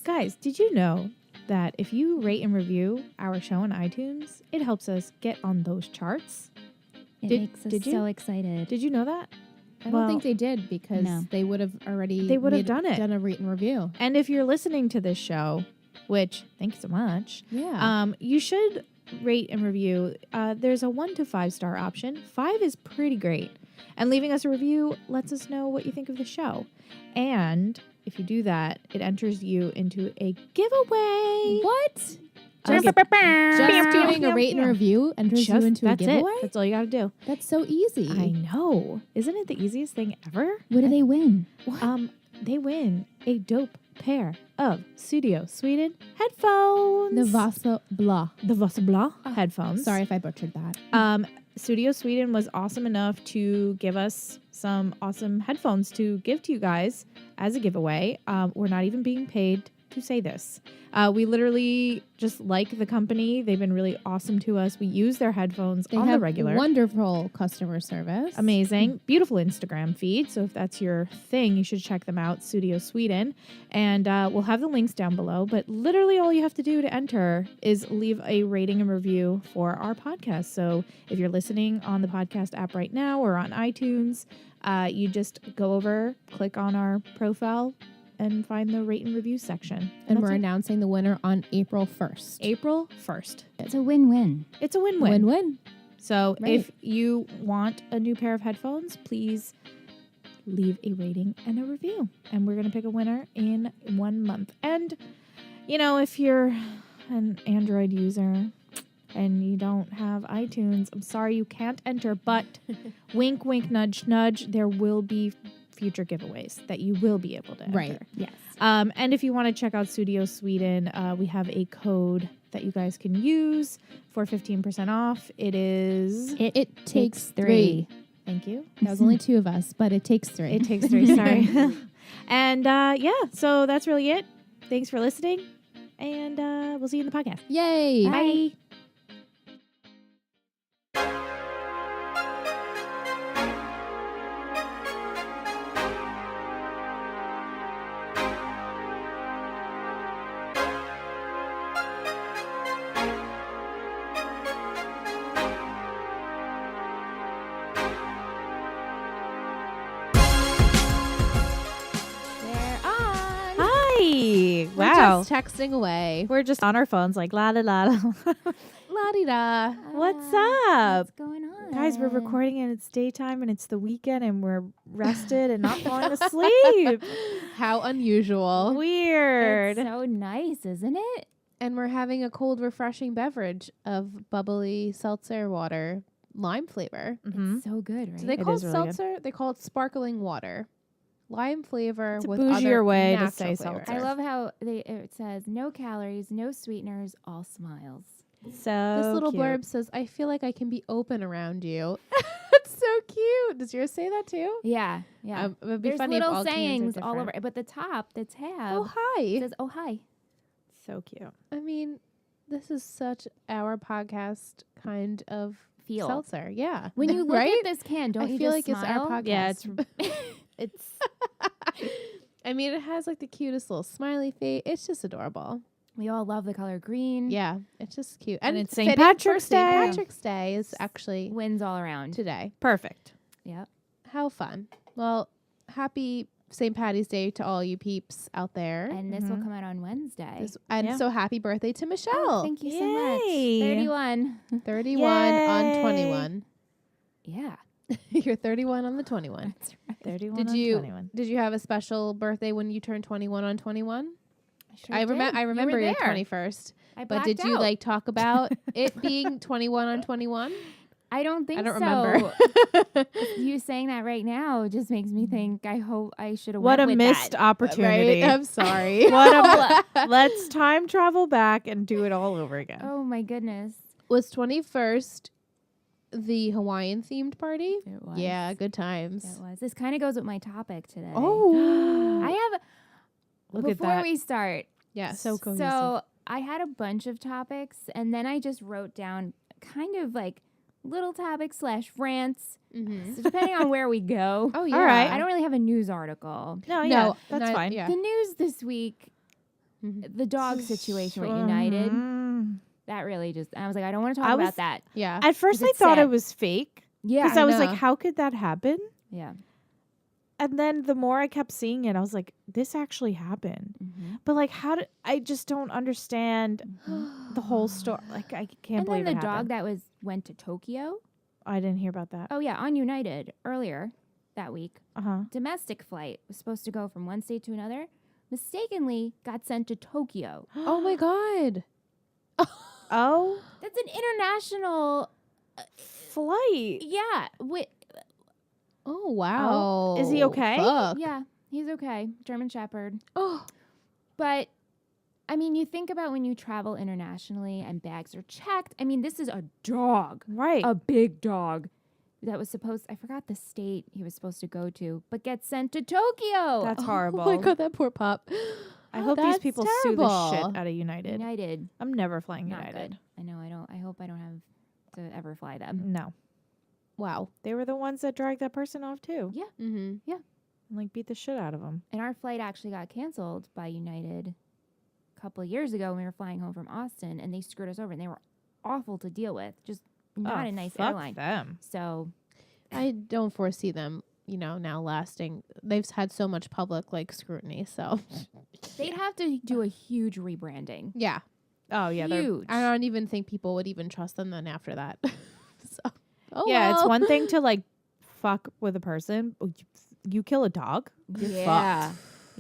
Guys, did you know that if you rate and review our show on iTunes, it helps us get on those charts? It makes us so excited. Did you know that? I don't think they did because they would have already done a rate and review. And if you're listening to this show, which thank you so much, you should rate and review. There's a 1 to 5 star option. 5 is pretty great. And leaving us a review lets us know what you think of the show. And if you do that, it enters you into a giveaway. What? Just doing a rate and review enters you into a giveaway? That's all you got to do. That's so easy. I know. Isn't it the easiest thing ever? What do they win? They win a dope pair of Studio Sweden headphones. The Vasa Blah headphones. Sorry if I butchered that. Studio Sweden was awesome enough to give us some awesome headphones to give to you guys as a giveaway. We're not even being paid to say this. We literally just like the company. They've been really awesome to us. We use their headphones on the regular. Wonderful customer service. Amazing. Beautiful Instagram feed. So if that's your thing, you should check them out, Studio Sweden. And we'll have the links down below. But literally all you have to do to enter is leave a rating and review for our podcast. So if you're listening on the podcast app right now or on iTunes, you just go over, click on our profile, and find the rate and review section. And we're announcing the winner on April 1st. April 1st. It's a win-win. It's a win-win. Win-win. So if you want a new pair of headphones, please leave a rating and a review. And we're going to pick a winner in 1 month. And, you know, if you're an Android user and you don't have iTunes, I'm sorry you can't enter. But wink, wink, nudge, nudge, there will be future giveaways that you will be able to enter. Right. Yes. And if you want to check out Studio Sweden, we have a code that you guys can use for 15% off. It is... It takes 3. Thank you. That was only 2 of us, but it takes 3. It takes 3, sorry. And so that's really it. Thanks for listening. And we'll see you in the podcast. Yay. Bye. Wow. We're just texting away. We're just on our phones like la la la la. La-di-da. What's up? What's going on? Guys, we're recording and it's daytime and it's the weekend and we're rested and not falling asleep. How unusual. Weird. It's so nice, isn't it? And we're having a cold, refreshing beverage of bubbly seltzer water, lime flavor. It's so good, right? Do they call it really seltzer? They call it sparkling water. Lime flavor It's a with bougier other way to natural say flavors. seltzer. I love how it says no calories, no sweeteners, all smiles. So This little cute. blurb says, I feel like I can be open around you. That's so cute. Does yours say that too? Yeah. It would be There's funny if little all cans are sayings all different. over, but the top, the tab, Oh, hi. it says, "Oh hi." So cute. I mean, this is such our podcast kind of Feel. seltzer. Yeah. When you look right? at this can, don't I you feel just like smile? it's our podcast. Yeah, it's I mean, it has like the cutest little smiley face. It's just adorable. We all love the color green. Yeah, it's just cute. And it's St. fitting for Patrick's St. Day. Patrick's Day is actually Wins all around. today. perfect. Yep. How fun. Well, happy St. Patty's Day to all you peeps out there. And this will come out on Wednesday. And so happy birthday to Michelle. Oh, thank you so much. Yay. 31. 31 on Yay. 21. Yeah. You're 31 on the 21. That's right. 31 Did on you 21. did you have a special birthday when you turned 21 on 21? Sure I did. remember You your were there. 21st. I But did blacked you out. like talk about it being 21 on 21? I don't think I don't so. remember. You saying that right now just makes me think I hope I should have What went a with missed that. opportunity. Right? I'm sorry. Let's time travel back and do it all over again. Oh my goodness. Was 21st the Hawaiian themed party? It was. Yeah, good times. It was. This kind of goes with my topic today. Oh. I have Look at before that. we start. Yes. So cohesive. So I had a bunch of topics and then I just wrote down kind of like little topics / rants. So depending on where we go. Oh, yeah. All right. I don't really have a news article. No, yeah, that's not- fine. Yeah. The news this week the dog situation with United, that really just, I was like, I don't want to talk about that. Yeah. At first, I it's thought sad. it was fake. Yeah. Because I was know. like, how could that happen? Yeah. And then the more I kept seeing it, I was like, this actually happened. But like, I just don't understand the whole story. Like, I can't And then believe the it dog happened. that went to Tokyo. I didn't hear about that. Oh yeah, on United earlier that week. Uh-huh. Domestic flight was supposed to go from one state to another. Mistakenly got sent to Tokyo. Oh my God. Oh, That's an international. flight. Yeah. Oh wow. Is he okay? Fuck. Yeah. He's okay. German Shepherd. Oh. But I mean, you think about when you travel internationally and bags are checked. I mean, this is a dog, Right. a big dog that was I forgot the state he was supposed to go to, but gets sent to Tokyo. That's horrible. Oh my God, that poor pup. I hope these That's people sue the terrible. shit out of United. United. I'm never flying Not United. good. I know. I hope I don't have to ever fly them. No. Wow. They were the ones that dragged that person off too. Yeah. Mm-hmm. And like beat the shit out of them. And our flight actually got canceled by United a couple of years ago when we were flying home from Austin, and they screwed us over, and they were awful to deal with. Just not a nice fuck airline. them. So I don't foresee them, now lasting. They've had so much public scrutiny, so they'd have to do a huge rebranding. yeah. Oh yeah, they're Huge. I don't even think people would even trust them then after that. So yeah. It's well. one thing to fuck with a person. But you kill a dog. You're Yeah.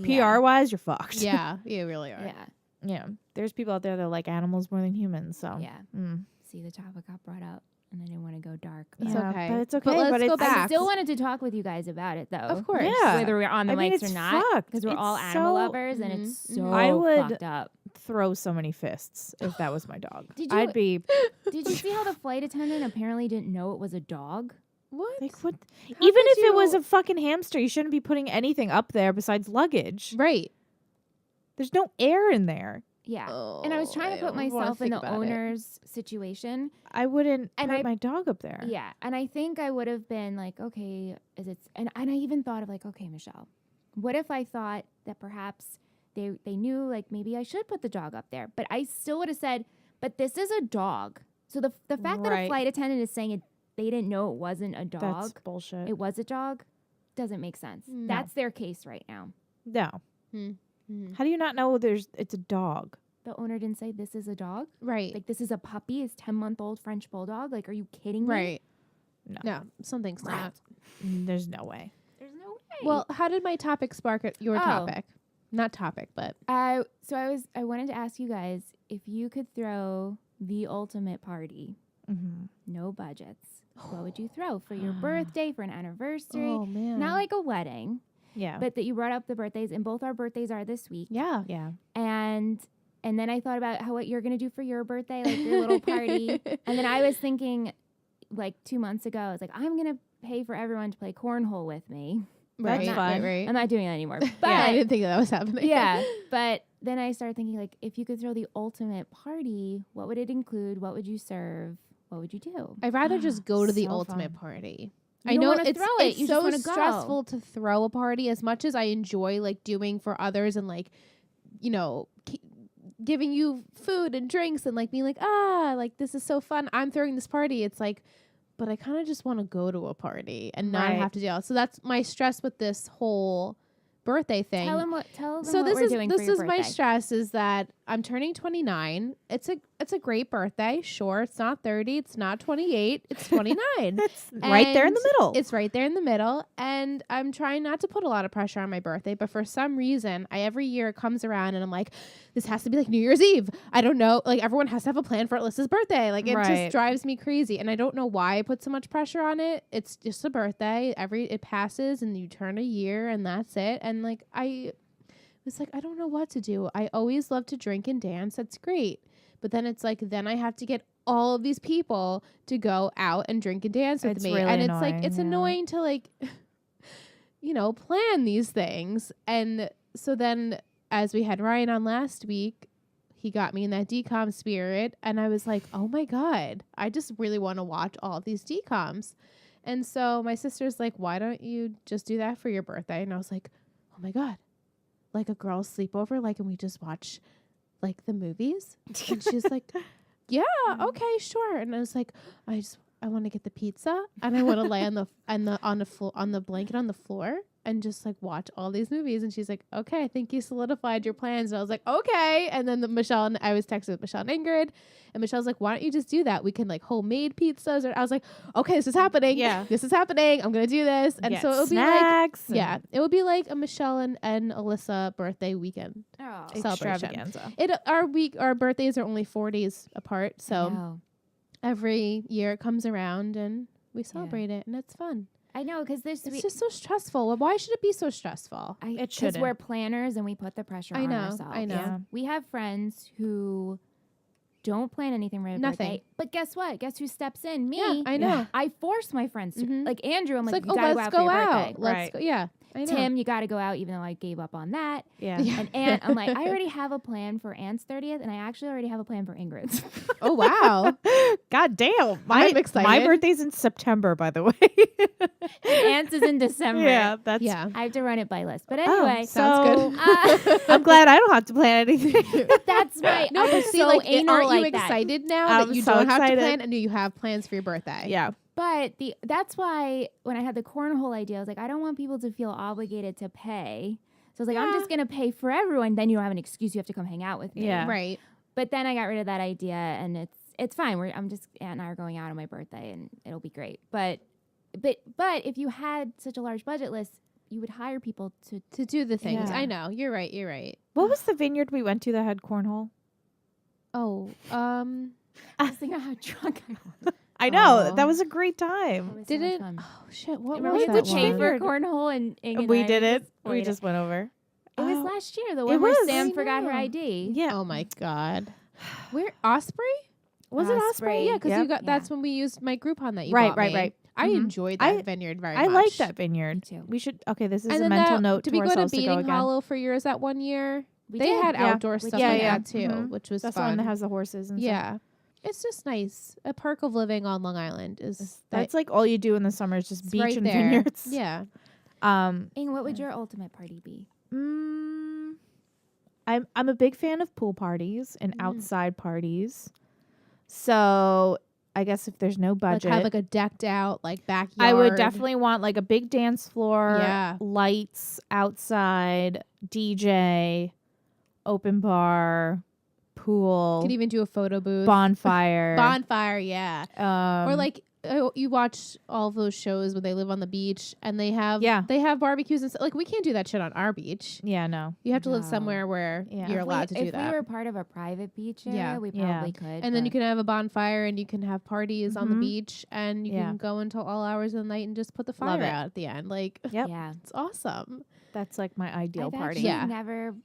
PR wise, you're fucked. Yeah, you really are. Yeah. Yeah. There's people out there that like animals more than humans. So Yeah. Mm. See, the topic got brought up, and I didn't want to go dark. It's Yeah, okay. but it's okay. But let's but go it's, back. I still wanted to talk with you guys about it, though. Of course. Yeah. Whether we're on the I mean, mics or it's not, fucked. because we're It's all animal so- lovers, and it's Mhm, so mhm. I would- fucked up. throw so many fists if that was my dog. Did you- I'd be Did you see how the flight attendant apparently didn't know it was a dog? What? like, what? How Even could if it was you- a fucking hamster, you shouldn't be putting anything up there besides luggage. Right. There's no air in there. Yeah. Oh, And I was trying to put don't wanna myself in think the about it. owner's situation. I wouldn't And put I- my dog up there. Yeah. And I think I would have been like, okay, and I even thought of okay, Michelle, what if I thought that perhaps they knew maybe I should put the dog up there, but I still would have said, but this is a dog. So the fact that a Right. flight attendant is saying they didn't know it wasn't a That's dog, bullshit. it was a dog, doesn't make sense. No. That's their case right now. No. Mm-hmm. How do you not know it's a dog? The owner didn't say this is a dog. Right. Like this is a puppy, it's 10-month-old French bulldog. Like, are you kidding me? Right. No. No, something's not. There's no way. There's no way. Well, how did my topic spark your Oh. topic? Not topic, but so I wanted to ask you guys if you could throw the ultimate party, Mm-hmm. no budgets. What would you throw for your birthday, for an anniversary? oh man, Not like a wedding, Yeah. but that you brought up the birthdays, and both our birthdays are this week. yeah. yeah. And then I thought about what you're gonna do for your birthday, like your little party. And then I was thinking, 2 months ago, I was like, I'm gonna pay for everyone to play cornhole with me. Right, That's right, fun. right. I'm not doing that anymore. But Yeah, I didn't think that was happening. yeah, but then I started thinking, if you could throw the ultimate party, what would it include? What would you serve? What would you do? I'd rather just go to the So ultimate fun. party. You I don't know wanna it's, throw it, it's you so just wanna go. stressful to throw a party as much as I enjoy doing for others and giving you food and drinks and being this is so fun. I'm throwing this party. It's but I kind of just want to go to a party and not Right. have to deal. So that's my stress with this whole birthday thing. Tell them what So we're this doing for is your my birthday. stress is that I'm turning 29. It's a great birthday. Sure, it's not 30, it's not 28, it's 29. It's right there in the And middle. It's right there in the middle, and I'm trying not to put a lot of pressure on my birthday, but for some reason, every year it comes around and I'm like, this has to be New Year's Eve. I don't know, everyone has to have a plan for Alyssa's birthday. It Right. just drives me crazy, and I don't know why I put so much pressure on it. It's just a birthday. It passes and you turn a year and that's it. And I was I don't know what to do. I always love to drink and dance. That's great. But then it's then I have to get all of these people to go out and drink and dance with It's me. really And it's annoying, it's yeah. annoying to plan these things. And so then as we had Ryan on last week, he got me in that decom spirit, and I was like, oh my God, I just really want to watch all of these decoms. And so my sister's like, why don't you just do that for your birthday? And I was like, oh my God, like a girl's sleepover, like, and we just watch like the movies? And she's like, yeah, okay, sure. And I was like, I want to get the pizza and I want to lay on the blanket on the floor and just like watch all these movies. And she's like, okay, I think you solidified your plans. And I was like, okay. And then I was texting with Michelle and Ingrid, and Michelle's like, why don't you just do that? We can like homemade pizzas. Or I was like, okay, this is happening. Yeah. This is happening. I'm going to do this. And Get so it'll snacks be like, it would be like a Michelle and Alyssa birthday weekend Oh, celebration. extravaganza. Our birthdays are only 4 days apart. So no. every year it comes around and we celebrate it, and it's fun. I know, because It's just so stressful. Why should it be so stressful? It because shouldn't. we're planners and we put the pressure on ourselves. I know. Yeah. We have friends who don't plan anything for their Nothing. birthday. But guess what? Guess who steps in? Me. Yeah, I know. I force my friends to. Mhm. Like Andrew, I'm It's like, like, you oh, gotta let's go out go for your out. birthday. Let's Right. go. Yeah, I know. Tim, you got to go out, even though I gave up on that. Yeah. Yeah. And Aunt, I'm like, I already have a plan for Aunt's 30th, and I actually already have a plan for Ingrid's. Oh wow. God damn. I'm excited. My birthday's in September, by the way. And Aunt's is in December. Yeah, that's Yeah. I have to run it by list. But Oh, anyway, Sounds uh, I'm glad I don't have to plan anything. that's my. No, I'm but see, so like, anal aren't you like that. excited now I'm that you so don't have to excited. plan and you have plans for your birthday? Yeah. But that's why when I had the cornhole idea, I was like, I don't want people to feel obligated to pay. So I was like, I'm Yeah. just gonna pay for everyone. Then you don't have an excuse. You have to come hang out with me. Yeah. Right. But then I got rid of that idea, and it's fine. Aunt and I are going out on my birthday, and it'll be great. But if you had such a large budget list, you would hire people to. To do the things. Yeah. I know. You're right. You're right. What was the vineyard we went to that had cornhole? Oh, I was thinking how drunk I was. I know. Oh. That was a great It time. was so did much it? fun. Oh shit! What Remember was we that did pay one? for cornhole and Ingrid and We I did it. We played just went over. It was Oh. last year, the It one where was. Sam I forgot her know. ID. Yeah. Oh my god. Where Osprey? Was it Osprey. Osprey? Yeah, because Yep. you got. Yeah. That's when we used my Groupon that you Right, bought right, me. right. I Mhm. enjoyed that vineyard very I much. like that vineyard. Me too. We should. Okay, this is And a then mental note did to we go to ourselves to go Beating again. Hollow for yours that one year? We They did. had Yeah. outdoor We stuff did. like Yeah, that too, Mhm. which was That's the fun. one that has the horses and stuff. Yeah, it's just nice. A perk of living on Long Island is That's like all you do in the summer is just it's beach right and there. vineyards. Yeah, Ing, what would your ultimate party be? I'm a big fan of pool parties and Mm. outside parties. So I guess if there's no like budget, have like a decked out like backyard. I would definitely want like a big dance floor, Yeah. lights outside, DJ, open bar, pool, Could even do a photo booth. bonfire. Bonfire, yeah. Or Or like you watch all those shows where they live on the beach and they have Yeah. barbecues and stuff. Like we can't do that shit on our beach. yeah, no. You have to live No. somewhere where Yeah. you're If allowed to do If that. we were part of a private beach area, Yeah. we Yeah. probably could. And then you but can have a bonfire and you can have parties on the Mhm. beach and you Yeah. can go until all hours of the night and just put the Love fire it. out at the end. Like Yep. Yeah. it's awesome. That's like my ideal I've party. actually Yeah. never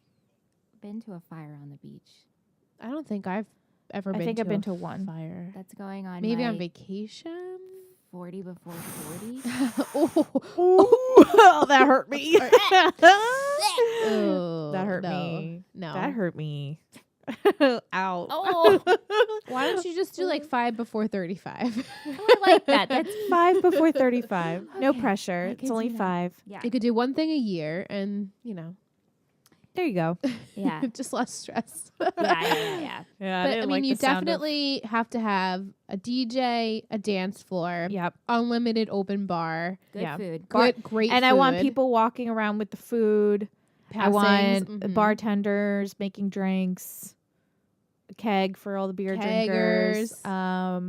been to a fire on the beach. I don't think I've ever I been think to I've been a to one. fire. That's going on Maybe my on vacation. 40 before 40. Oh, Ooh, that hurt me. Oh, that hurt no. me. No. That hurt me. Ow. Oh, Why don't you just do like 5 before 35? I like that. That's 5 before 35. No Okay, pressure. I It's can only do that. 5. yeah. You could do one thing a year and, There you go. Yeah. just less stress. Yeah. Yeah, But I mean, you definitely have to have a DJ, a dance floor, Yep. unlimited open bar, Good Yeah. food. great And I want food, people walking around with the food. I passings, want mhm. bartenders making drinks. A keg for all the beer drinkers. Oh,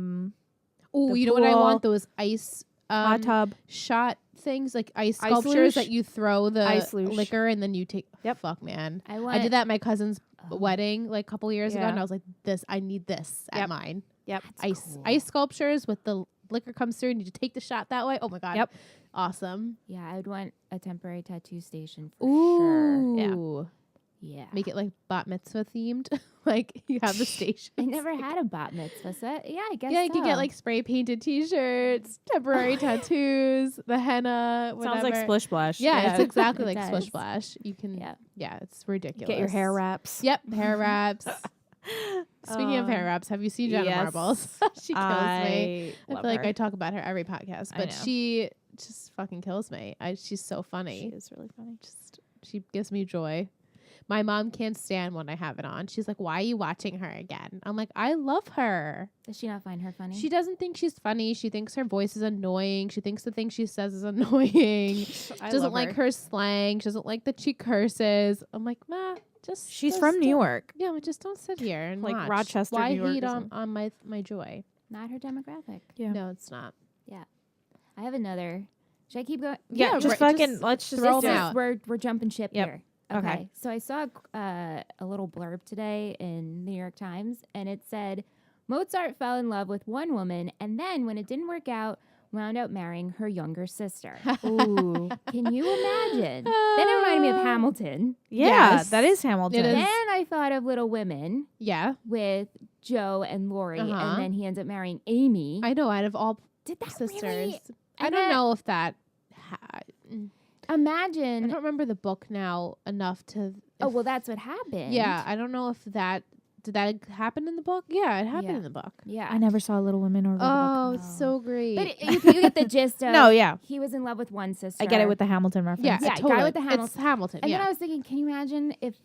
the you know what I pool, want? Those ice hot tub. shot things, like ice Ice sculptures luge? that you throw the Ice luge. liquor and then you take. Yep. Fuck, man. I I did that at my cousin's Oh. wedding like a couple years ago, Yeah. and I was like, I need this at Yep. mine. Yep. That's cool. Ice sculptures with the liquor comes through and you just take the shot that way. Oh my god. Yep. Awesome. Yeah, I would want a temporary tattoo station for sure. Ooh. Yeah. Make it like bat mitzvah themed. Like you have the station. I never had a bat mitzvah, so yeah, I guess Yeah, you can get so. like spray painted T-shirts, temporary tattoos, the henna. Whatever. Sounds like Splish Splash. Yeah, it's exactly It like does. Splish Splash. You can. Yeah. Yeah, it's ridiculous. Get your hair wraps. Yep, hair wraps. Speaking of hair wraps, have you seen Jenna yes. Marbles? She kills me. I love feel like her. I talk about her every podcast, I but know. she just fucking kills me. She's so funny. She is really funny. She gives me joy. My mom can't stand when I have it on. She's like, why are you watching her again? I'm like, I love her. Does she not find her funny? She doesn't think she's funny. She thinks her voice is annoying. She thinks the thing she says is annoying. She doesn't like her slang. She doesn't like that she curses. I'm like, ma, she's from New York. Yeah, but just don't sit here and Like watch. Rochester, Why New York hate or on my joy? Not her demographic. Yeah. No, it's not. I have another. Should I keep going? Yeah, just fucking let's just throw do 'em it. out. We're jumping ship Yep. here. Okay. So I saw a little blurb today in the New York Times, and it said Mozart fell in love with one woman, and then when it didn't work out, wound up marrying her younger sister. Ooh. Can you imagine? Then it reminded me of Hamilton. Yeah, Yes. that is Hamilton. It is. Then I thought of Little Women Yeah, with Joe and Lori, Uh-huh. and then he ends up marrying Amy. I know. Out of all Did that sisters, really? I And don't then- know if that. I Imagine. don't remember the book now enough to. Oh, if- well, that's what happened. Yeah, I don't know if that did that happen in the book. Yeah, it happened Yeah. in the book. Yeah. I never saw Little Women or read the Oh, book. it's so great. But you get the gist of No, yeah. he was in love with one sister. I get it with the Hamilton reference. yeah, Yeah, guy totally. with the It's Hamilton. And Yeah, then I was thinking, can you imagine if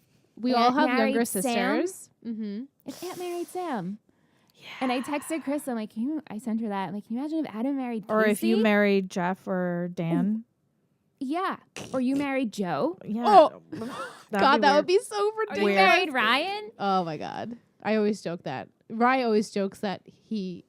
we Aunt all have married younger Sam? sisters. Mm-hmm. Aunt married Sam? And I texted Chris. I'm like, I sent her that. I'm like, can you imagine if Adam married Casey? Or if you married Jeff or Dan. Yeah. Or you married Joe. Yeah. Oh, That'd God, be that weird. would be so Or you ridiculous. married Ryan. Oh my God, I always joke that Rye always jokes that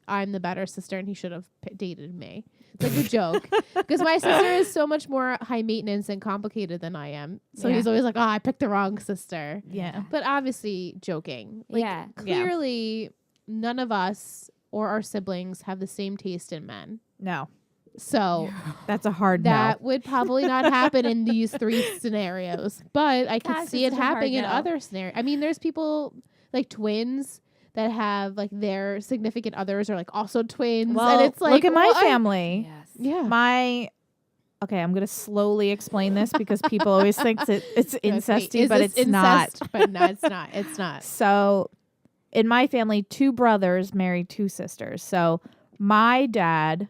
I'm the better sister and he should have dated me. It's like a joke because my sister is so much more high maintenance and complicated than I am. So Yeah. he's always like, "Oh, I picked the wrong sister." Yeah. But obviously joking. Like, Yeah. clearly, none of us or our siblings have the same taste in men. No. So That's a hard that would probably not happen in these three scenarios. But I could Gosh, see it's it such a hard happening in no. other scenarios. I mean, there's people like twins that have like their significant others are like also twins. Well, and it's like, look at my what? family. Yes. Yeah. Okay, I'm going to slowly explain this because people always think that it's You're like, wait, incesty, is but this it's not. incest? But no, it's not. It's not. So, in my family, 2 brothers married 2 sisters. So, my dad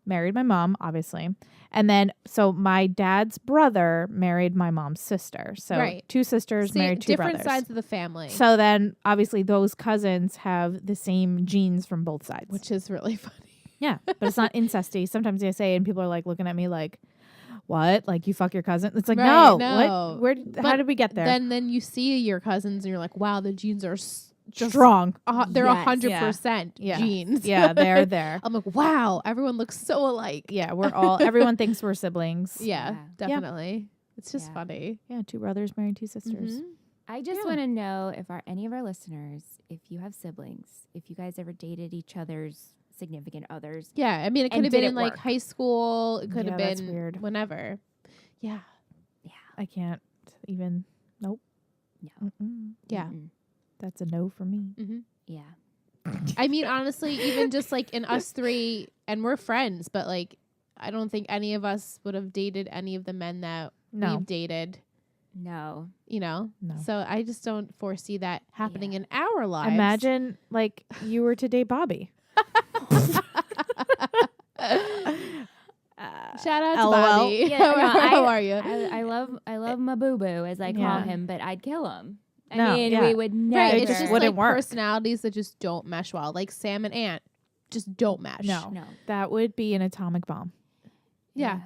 married my mom, obviously. And then, so my dad's brother married my mom's sister. So, Right. 2 sisters married 2 different brothers. sides of the family, So then, obviously, those cousins have the same genes from both sides. which is really funny. Yeah, but it's not incesty. Sometimes I say, and people are like looking at me like, "What? Like you fuck your cousin?" It's like, Right, no. no. What? How But did we get there? Then you see your cousins and you're like, wow, the genes are just Strong. they're Yes. 100% Yeah. genes. Yeah, they're there. I'm like, wow, everyone looks so alike. Yeah, we're all. Everyone thinks we're siblings. Yeah, Yeah. definitely. It's just Yeah. funny. Yeah, 2 brothers married 2 sisters. Mhm. I just Yeah. want to know if any of our listeners, if you have siblings, if you guys ever dated each other's significant others. Yeah, I mean, it And could have did been it in like work? high school. It could Yeah, have that's been weird. whenever. Yeah, I can't even. Nope. No. Mm-mm. yeah. Mm-mm. That's a no for me. hmm Yeah. I mean, honestly, even just like in us three, and we're friends, but like, I don't think any of us would have dated any of the men that No. we've dated. No. You know, No. so I just don't foresee that happening Yeah. in our lives. Imagine like you were to date Bobby. Shout out to LOL. Bobby. Yeah, how, no, how are you? I love my boo boo as I call Yeah. him, but I'd kill him. I No, mean, yeah. we would never. Right, It it's just just wouldn't like work. personalities that just don't mesh well. Like Sam and Ant just don't match. No. No. That would be an atomic bomb. Yeah.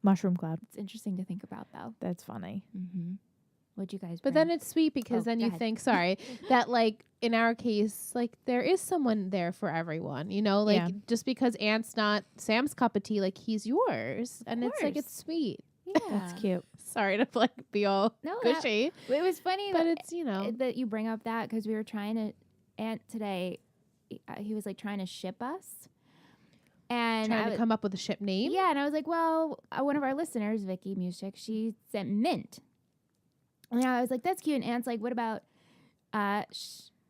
Mushroom cloud. It's interesting to think about, though. That's funny. Mm-hmm. What'd you guys? But bring? then it's sweet because Oh, then go you ahead. think, sorry, that like in our case, like there is someone there for everyone, you know, like Yeah. just because Ant's not Sam's cup of tea, like he's yours. And it's like, course. it's sweet. yeah. That's cute. Sorry to like be all No, that- gushy, it was funny, but that, it's, you know, that you bring up that because we were trying to. Ant today, he was like trying to ship us, and trying I to was, come up with a ship name. yeah, and I was like, well, one of our listeners, Vicky Music, she sent Mint. And I was like, that's cute. And Ant's like, what about, what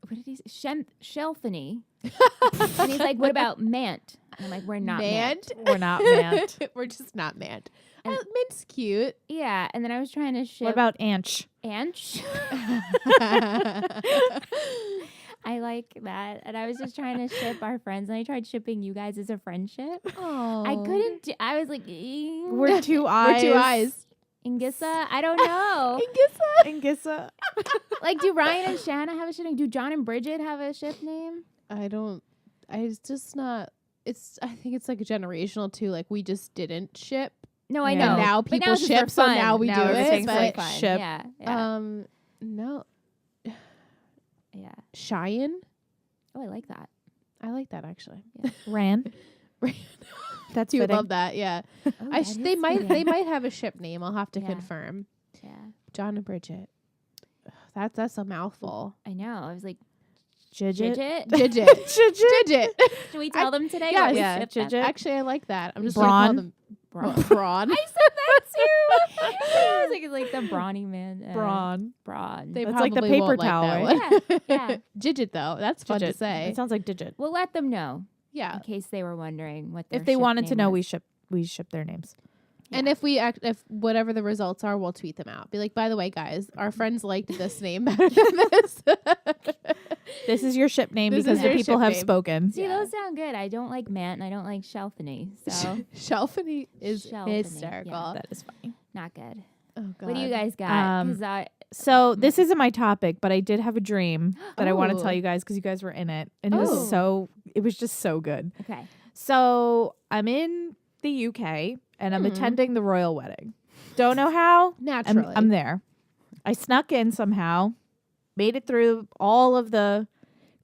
did he say? Shelfany. And he's like, what about Mant? And I'm like, we're not Mant. We're not Mant. We're just not Mant. And- Mint's cute. Yeah. And then I was trying to ship What about Anch? Anch. I like that. And I was just trying to ship our friends. And I tried shipping you guys as a friendship. Oh, I couldn't. I was like, We're 2 eyes. We're 2 eyes. Ingissa? I don't know. Ingissa. Like, do Ryan and Shanna have a ship name? Do John and Bridget have a ship name? It's just not. I think it's like a generational too. Like we just didn't ship. No, I Yeah. know. And now But people it's just for ship, so fun. now we Now do everything's it. like But ship. Yeah. no, Yeah. Cheyenne. Oh, I like that. I like that actually. Ran. Ran. That's You would fitting. love that, yeah. Oh, They might have a ship name. I'll have to Yeah. confirm. Yeah. John and Bridget. Ugh, that's a mouthful. I know. I was like, Jidget. Jidget? Jidget. Should we tell them today? yes. what we Yeah, shipped them? Jidget. Actually, I like that. I'm just Braun. gonna call them Braun. I said that too. I was like, it's like the brawny man. Braun. Brawn. They That's like the probably paper won't towel, like that right? one. Yeah. Jidget though. That's fun to Jidget. say. It sounds like Digit. We'll let them know Yeah. in case they were wondering what their If they ship wanted to name know, was. we ship their names. And if if whatever the results are, we'll tweet them out. Be like, by the way, guys, our friends liked this name better than this. This is your ship name This because is the your people ship have name. spoken. See, Yeah. those sound good. I don't like Matt and I don't like Shelphany. So Shelphany is Shelphany, hysterical. yeah. That is funny. not good. Oh God. What do you guys got? 'Cause So this isn't my topic, but I did have a dream that I want to Oh. tell you guys because you guys were in it, and it Oh. was it was just so good. okay. So I'm in the UK and I'm Hmm. attending the royal wedding. Don't know how. Naturally. I'm there. I snuck in somehow, made it through all of the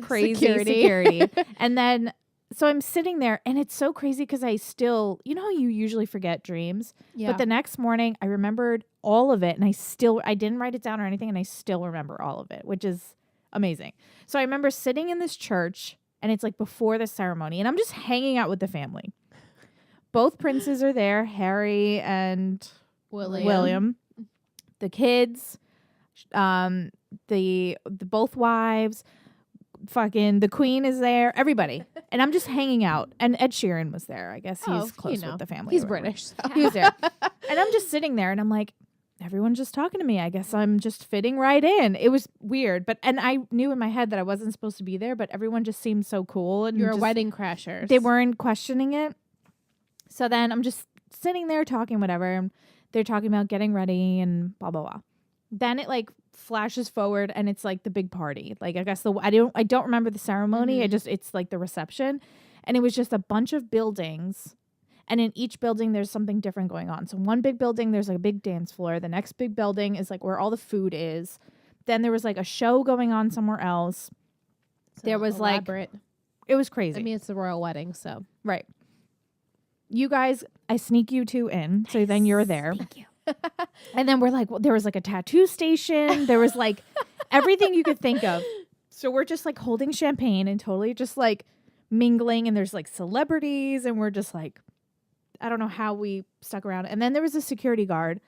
crazy security. And then, so I'm sitting there and it's so crazy because I still, how you usually forget dreams. Yeah. But the next morning I remembered all of it and I didn't write it down or anything and I still remember all of it, which is amazing. So I remember sitting in this church and it's like before the ceremony and I'm just hanging out with the family. Both princes are there, Harry and William. The kids, the both wives, fucking the queen is there, everybody. And I'm just hanging out. And Ed Sheeran was there. I guess he's close with the family. He's or whatever. British. So. He was there. And I'm just sitting there and I'm like, everyone's just talking to me. I guess I'm just fitting right in. It was weird. And I knew in my head that I wasn't supposed to be there, but everyone just seemed so cool. And You're a just- wedding crasher. they weren't questioning it. So then I'm just sitting there talking whatever. And they're talking about getting ready and blah, blah, blah. Then it like flashes forward and it's like the big party. Like I guess I don't remember the ceremony. Mhm. It's like the reception. And it was just a bunch of buildings. And in each building, there's something different going on. So one big building, there's like a big dance floor. The next big building is like where all the food is. Then there was like a show going on somewhere else. there was, like, elaborate. It was crazy. I mean, it's the royal wedding, so Right. You guys, I sneak you two in. So then you're there. Thank you. And then we're like, well, there was like a tattoo station. There was like everything you could think of. So we're just like holding champagne and totally just like mingling. And there's like celebrities. And we're just like, I don't know how we stuck around. And then there was a security guard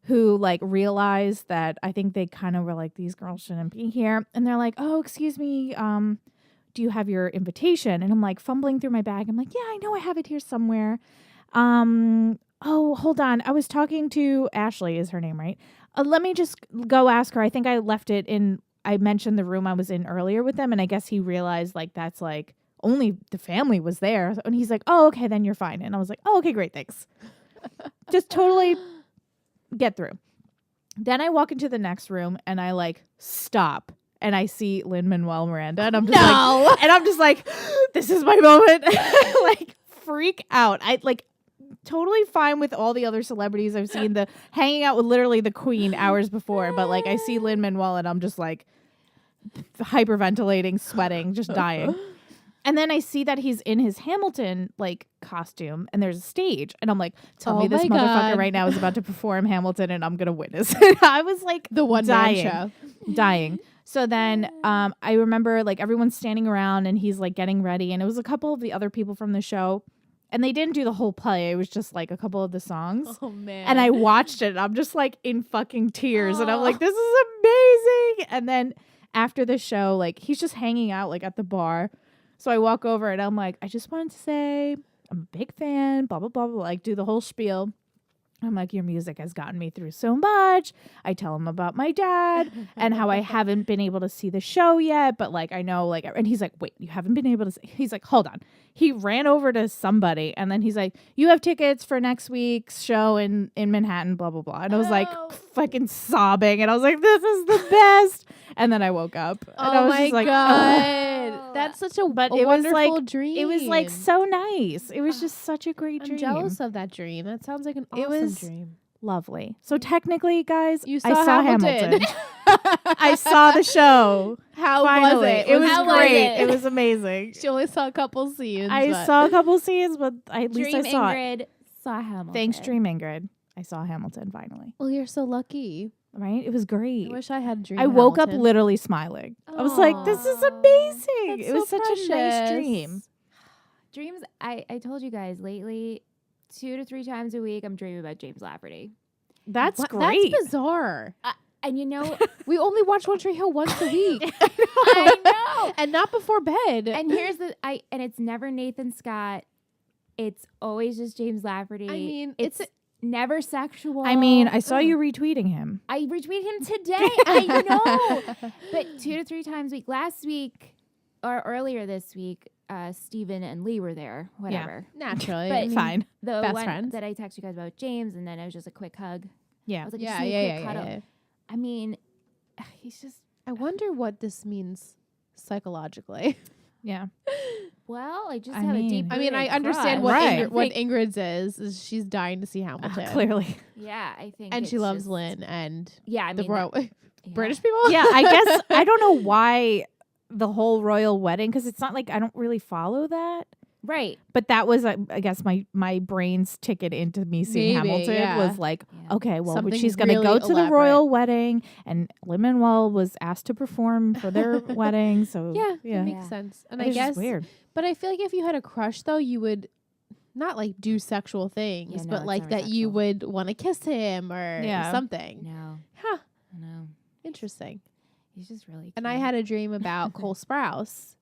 who like realized that I think they kind of were like, these girls shouldn't be here. And they're like, oh, excuse me. Do you have your invitation? And I'm like fumbling through my bag. I'm like, yeah, I know I have it here somewhere. Oh, hold on. I was talking to Ashley, is her name, right? Let me just go ask her. I think I left it in, I mentioned the room I was in earlier with them. And I guess he realized like, that's like only the family was there. And he's like, oh, okay, then you're fine. And I was like, oh, okay, great. Thanks. Just totally get through. Then I walk into the next room and I like stop. And I see Lin-Manuel Miranda, and I'm just like, this is my moment. Like freak out. I like totally fine with all the other celebrities I've seen, the hanging out with literally the Queen hours before, but like I see Lin-Manuel and I'm just like hyperventilating, sweating, just dying. And then I see that he's in his Hamilton like costume and there's a stage. And I'm like, tell me this my motherfucker God. right now is about to perform Hamilton and I'm going to witness it. I was like the one dying, man show. dying. So then I remember like everyone's standing around and he's like getting ready. And it was a couple of the other people from the show. And they didn't do the whole play. It was just like a couple of the songs. Oh man. And I watched it and I'm just like in fucking tears. And I'm like, this is amazing. And then after the show, like he's just hanging out like at the bar. So I walk over and I'm like, I just wanted to say I'm a big fan, blah, blah, blah, blah, like do the whole spiel. I'm like, your music has gotten me through so much. I tell him about my dad and how I haven't been able to see the show yet, but like I know like, and he's like, wait, you haven't been able to see? He's like, hold on. He ran over to somebody and then he's like, you have tickets for next week's show in Manhattan, blah blah blah. And I was like fucking sobbing, and I was like, this is the best. And then I woke up and I was just like, God, that's such a but a it was wonderful like dream. it was like so nice. It was just such a great I'm dream. jealous of that dream. That sounds like an awesome was dream. Lovely. So technically, guys, You I saw saw Hamilton. I saw the show. How Finally. was it? It was How was great. it? It was amazing. She only saw a couple scenes. I but saw a couple scenes, but at least Dream I saw it. Ingrid saw Hamilton. Thanks, Dream Ingrid. I saw Hamilton finally. Well, you're so lucky. Right? It was great. I wish I had a dream. I woke up Hamilton. literally smiling. I was like, this is amazing. That's It was so such a nice precious. dream. Dreams. I told you guys lately, 2 to 3 times a week, I'm dreaming about James Lafferty. That's What? great. That's bizarre. And you know, We only watch One Tree Hill once a week. I know. And not before bed. And here's and it's never Nathan Scott. It's always just James Lafferty. I mean, it's never sexual. I mean, I saw you retweeting him. I retweeted him today. I know. But 2 to 3 times a week. Last week or earlier this week, Steven and Lee were there. Whatever. naturally. But- I mean, Fine. The Best one friends. that I texted you guys about James, and then it was just a quick hug. I Yeah. was like, yeah, just need a yeah, quick yeah, cuddle. yeah. I mean, he's just, I wonder what this means psychologically. Yeah. well, I just I have mean- a deep. I mean, I rooted understand crush. what Right. what Ingrid's is she's dying to see Hamilton. Clearly. Yeah, I think. And she it's loves just- Lynn and Yeah, I the mean, royal yeah. British people. Yeah, I guess I don't know why the whole royal wedding, because it's not like I don't really follow that. Right. But that was, I guess, my brain's ticket into me seeing Maybe, Hamilton yeah. was like, Yeah. okay, well, Something she's going to really go to the elaborate. royal wedding, and Lin-Manuel was asked to perform for their wedding. So Yeah, yeah, that makes Yeah. sense. And It I was just guess, weird. but I feel like if you had a crush though, you would not like do sexual things, Yeah, no, but it's like never that you sexual. would want to kiss him or Yeah. something. No, Huh. no. Interesting. He's just really. And I cute. had a dream about Cole Sprouse.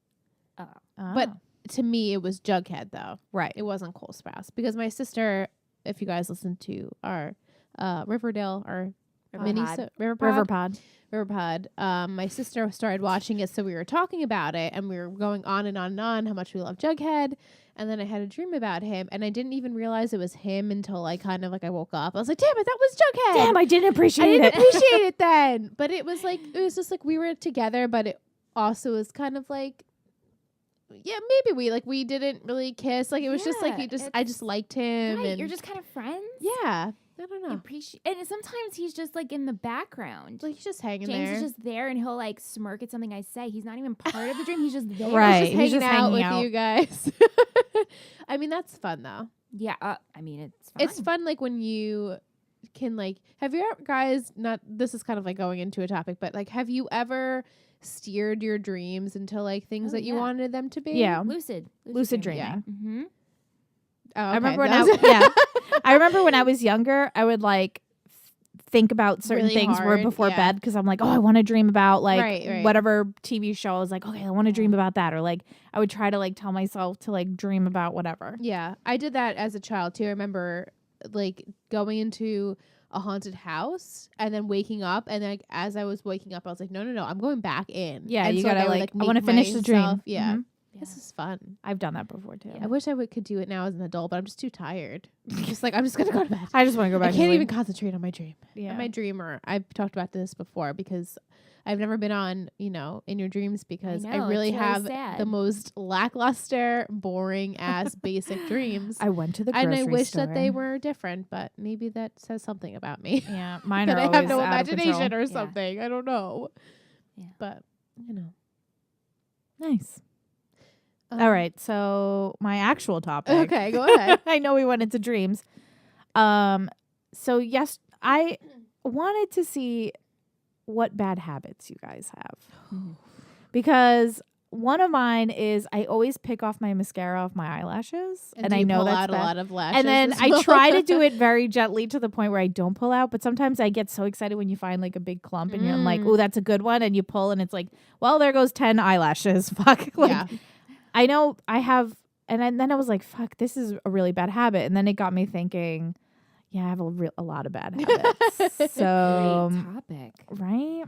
But Oh, to me, it was Jughead though. right. It wasn't Cole Sprouse because my sister, if you guys listen to our Riverdale or mini Riverpod. Riverpod, Riverpod. my sister started watching it, so we were talking about it, and we were going on and on and on how much we love Jughead. And then I had a dream about him, and I didn't even realize it was him until I I woke up. I was like, "Damn it, that was Jughead!" Damn, I didn't I appreciate didn't it. appreciate it then. But it was just like we were together, but it also was kind of like, yeah, maybe we didn't really kiss. Like it was just like Yeah, I just liked him, Right, and you're just kind of friends. yeah, I don't You know. appreciate, and sometimes he's just like in the background. Like he's just hanging James there. is just there, and he'll like smirk at something I say. He's not even part of the dream. He's just there. Right. He's He's just just hanging out hanging with out. you guys. I mean, that's fun though. Yeah. I mean, it's fun. It's fun, like when you can have you ever guys? Not this is kind of like going into a topic, but like, have you ever steered your dreams into like things Oh, that you yeah. wanted them to be? Yeah. Lucid dreaming. Yeah. Mm-hmm. Oh, I remember when that was- I remember when I was younger, I would like think about certain Really things hard, before yeah. bed because I'm like, oh, I want to dream about like Right. whatever TV show. I was like, okay, I want to dream about that, or like I would try to like tell myself to like dream about whatever. Yeah, I did that as a child too. I remember like going into a haunted house and then waking up, and like as I was waking up, I was like, no, I'm going back in. Yeah, and you so gotta I would, like, I make want to finish the dream. myself- Yeah. Mhm. This is fun. I've done that before too. I wish I could do it now as an adult, but I'm just too tired. just like I'm just gonna go to bed. I just want to go I back. can't to even concentrate on my dream. Yeah. My dreamer. I've talked about this before because I've never been on, In Your Dreams because I, know, really it's really have sad. the most lackluster, boring ass basic dreams. I went to the And grocery I wish store. that they were different, but maybe that says something about me. Yeah, mine that are I have always no out of imagination control. or Yeah. something. I don't know. Yeah. But, Nice. Um, All right, so my actual topic. Okay, go ahead. I know we went into dreams. So yes, I wanted to see what bad habits you guys have. Mhm. Because one of mine is I always pick off my mascara off my eyelashes, and do I you know pull that's out bad. a lot of lashes. And then as I well? try to do it very gently to the point where I don't pull out. But sometimes I get so excited when you find like a big clump and you're like, oh, that's a good one. And you pull and it's like, well, there goes 10 eyelashes. Fuck. Like, Yeah. I know I have. And then I was like, fuck, this is a really bad habit. And then it got me thinking, Yeah, I have a lot of bad habits. So, Great topic. right?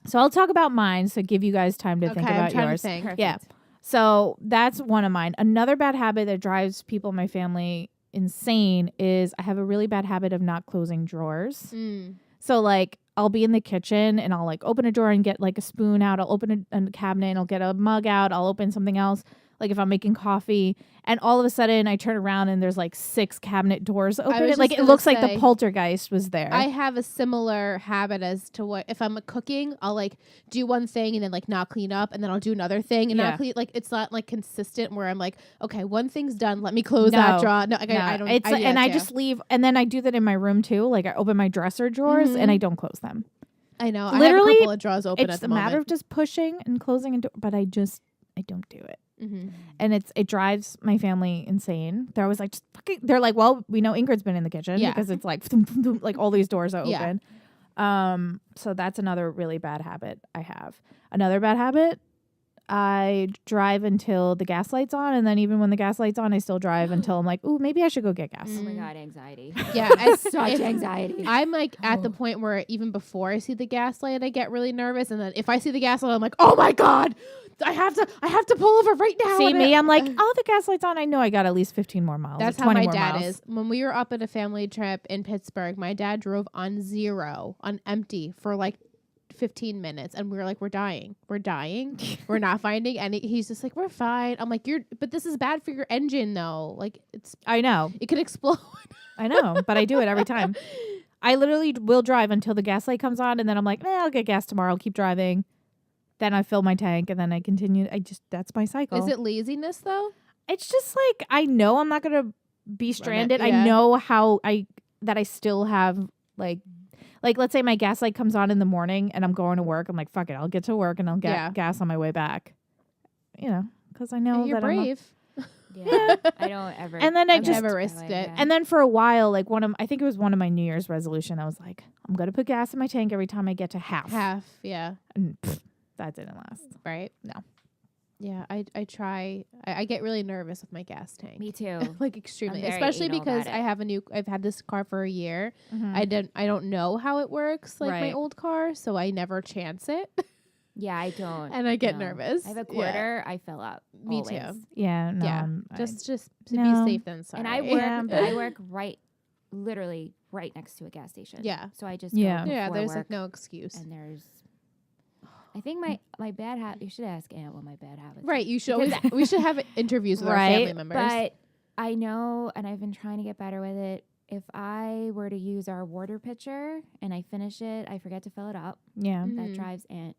So I'll talk about mine. So give you guys time to think I'm about trying yours. to think. Perfect. Yeah. So that's one of mine. Another bad habit that drives people in my family insane is I have a really bad habit of not closing drawers. Mm. So like I'll be in the kitchen and I'll like open a drawer and get like a spoon out. I'll open a cabinet and I'll get a mug out. I'll open something else. Like if I'm making coffee, and all of a sudden I turn around and there's like 6 cabinet doors open. was Like just it looks gonna like the say, poltergeist was there. I have a similar habit as to what if I'm cooking, I'll like do one thing and then like not clean up, and then I'll do another thing and Yeah. not clean. Like it's not like consistent where I'm like, okay, one thing's done, let me close that No. drawer. No, No, I don't. It's I do and that I too. just leave, and then I do that in my room too. Like I open my dresser drawers and I don't close them. I know. Literally, I have a couple of drawers open It's at the a matter moment. of just pushing and closing, but I don't do it. Mm-hmm. And it drives my family insane. They're always like, just fucking. They're like, well, we know Ingrid's been in the kitchen Yeah. because it's like, like all these doors are Yeah. open. So that's another really bad habit I have. Another bad habit, I drive until the gas light's on, and then even when the gas light's on, I still drive until I'm like, ooh, maybe I should go get gas. Oh my God, anxiety. Yeah, Such anxiety. I'm like at the point where even before I see the gas light, I get really nervous, and then if I see the gas light, I'm like, oh my God, I have to pull over right now. See And me, I'm like, oh, the gas light's on. I know I got at least 15 more miles. That's or how 20 my more dad miles. is. When we were up at a family trip in Pittsburgh, my dad drove on empty for like 15 minutes, and we were like, we're dying, we're not finding any. He's just like, we're fine. I'm like, but this is bad for your engine though. Like I know. it could explode. I know, but I do it every time. I literally will drive until the gas light comes on, and then I'm like, I'll get gas tomorrow. I'll keep driving. Then I fill my tank, and then I continue. That's my cycle. Is it laziness though? It's just like, I know I'm not going to be stranded. yeah. I know that I still have like let's say my gas light comes on in the morning and I'm going to work. I'm like, fuck it. I'll get to work and I'll get gas on my way back. You know, because I know You're that I'm brave. Yeah, I don't ever. And then I I've just never risked it. And then for a while, like I think it was one of my New Year's resolution. I was like, I'm going to put gas in my tank every time I get to half. Yeah. And that didn't last. Right. No. Yeah, I try. I get really nervous with my gas tank. Me too. Like extremely, I'm very especially anal because about it. I've had this car for a year. Mhm. I don't know how it works like my Right. old car, so I never chance it. Yeah, I don't. And I get no. nervous. I have a Yeah. quarter. I fill up. Me always. too. Yeah. No. Yeah. I- Just to No. be safe than sorry. And I work. Yeah, but- I work literally right next to a gas station. Yeah. So I just Yeah. go Yeah, before there's work, like no excuse. and there's. I think my bad habit. You should ask Aunt what my bad habits. Right, you should always, we should have interviews with our Right, family members. But I know, and I've been trying to get better with it. If I were to use our water pitcher and I finish it, I forget to fill it up. yeah. Mm. That drives Aunt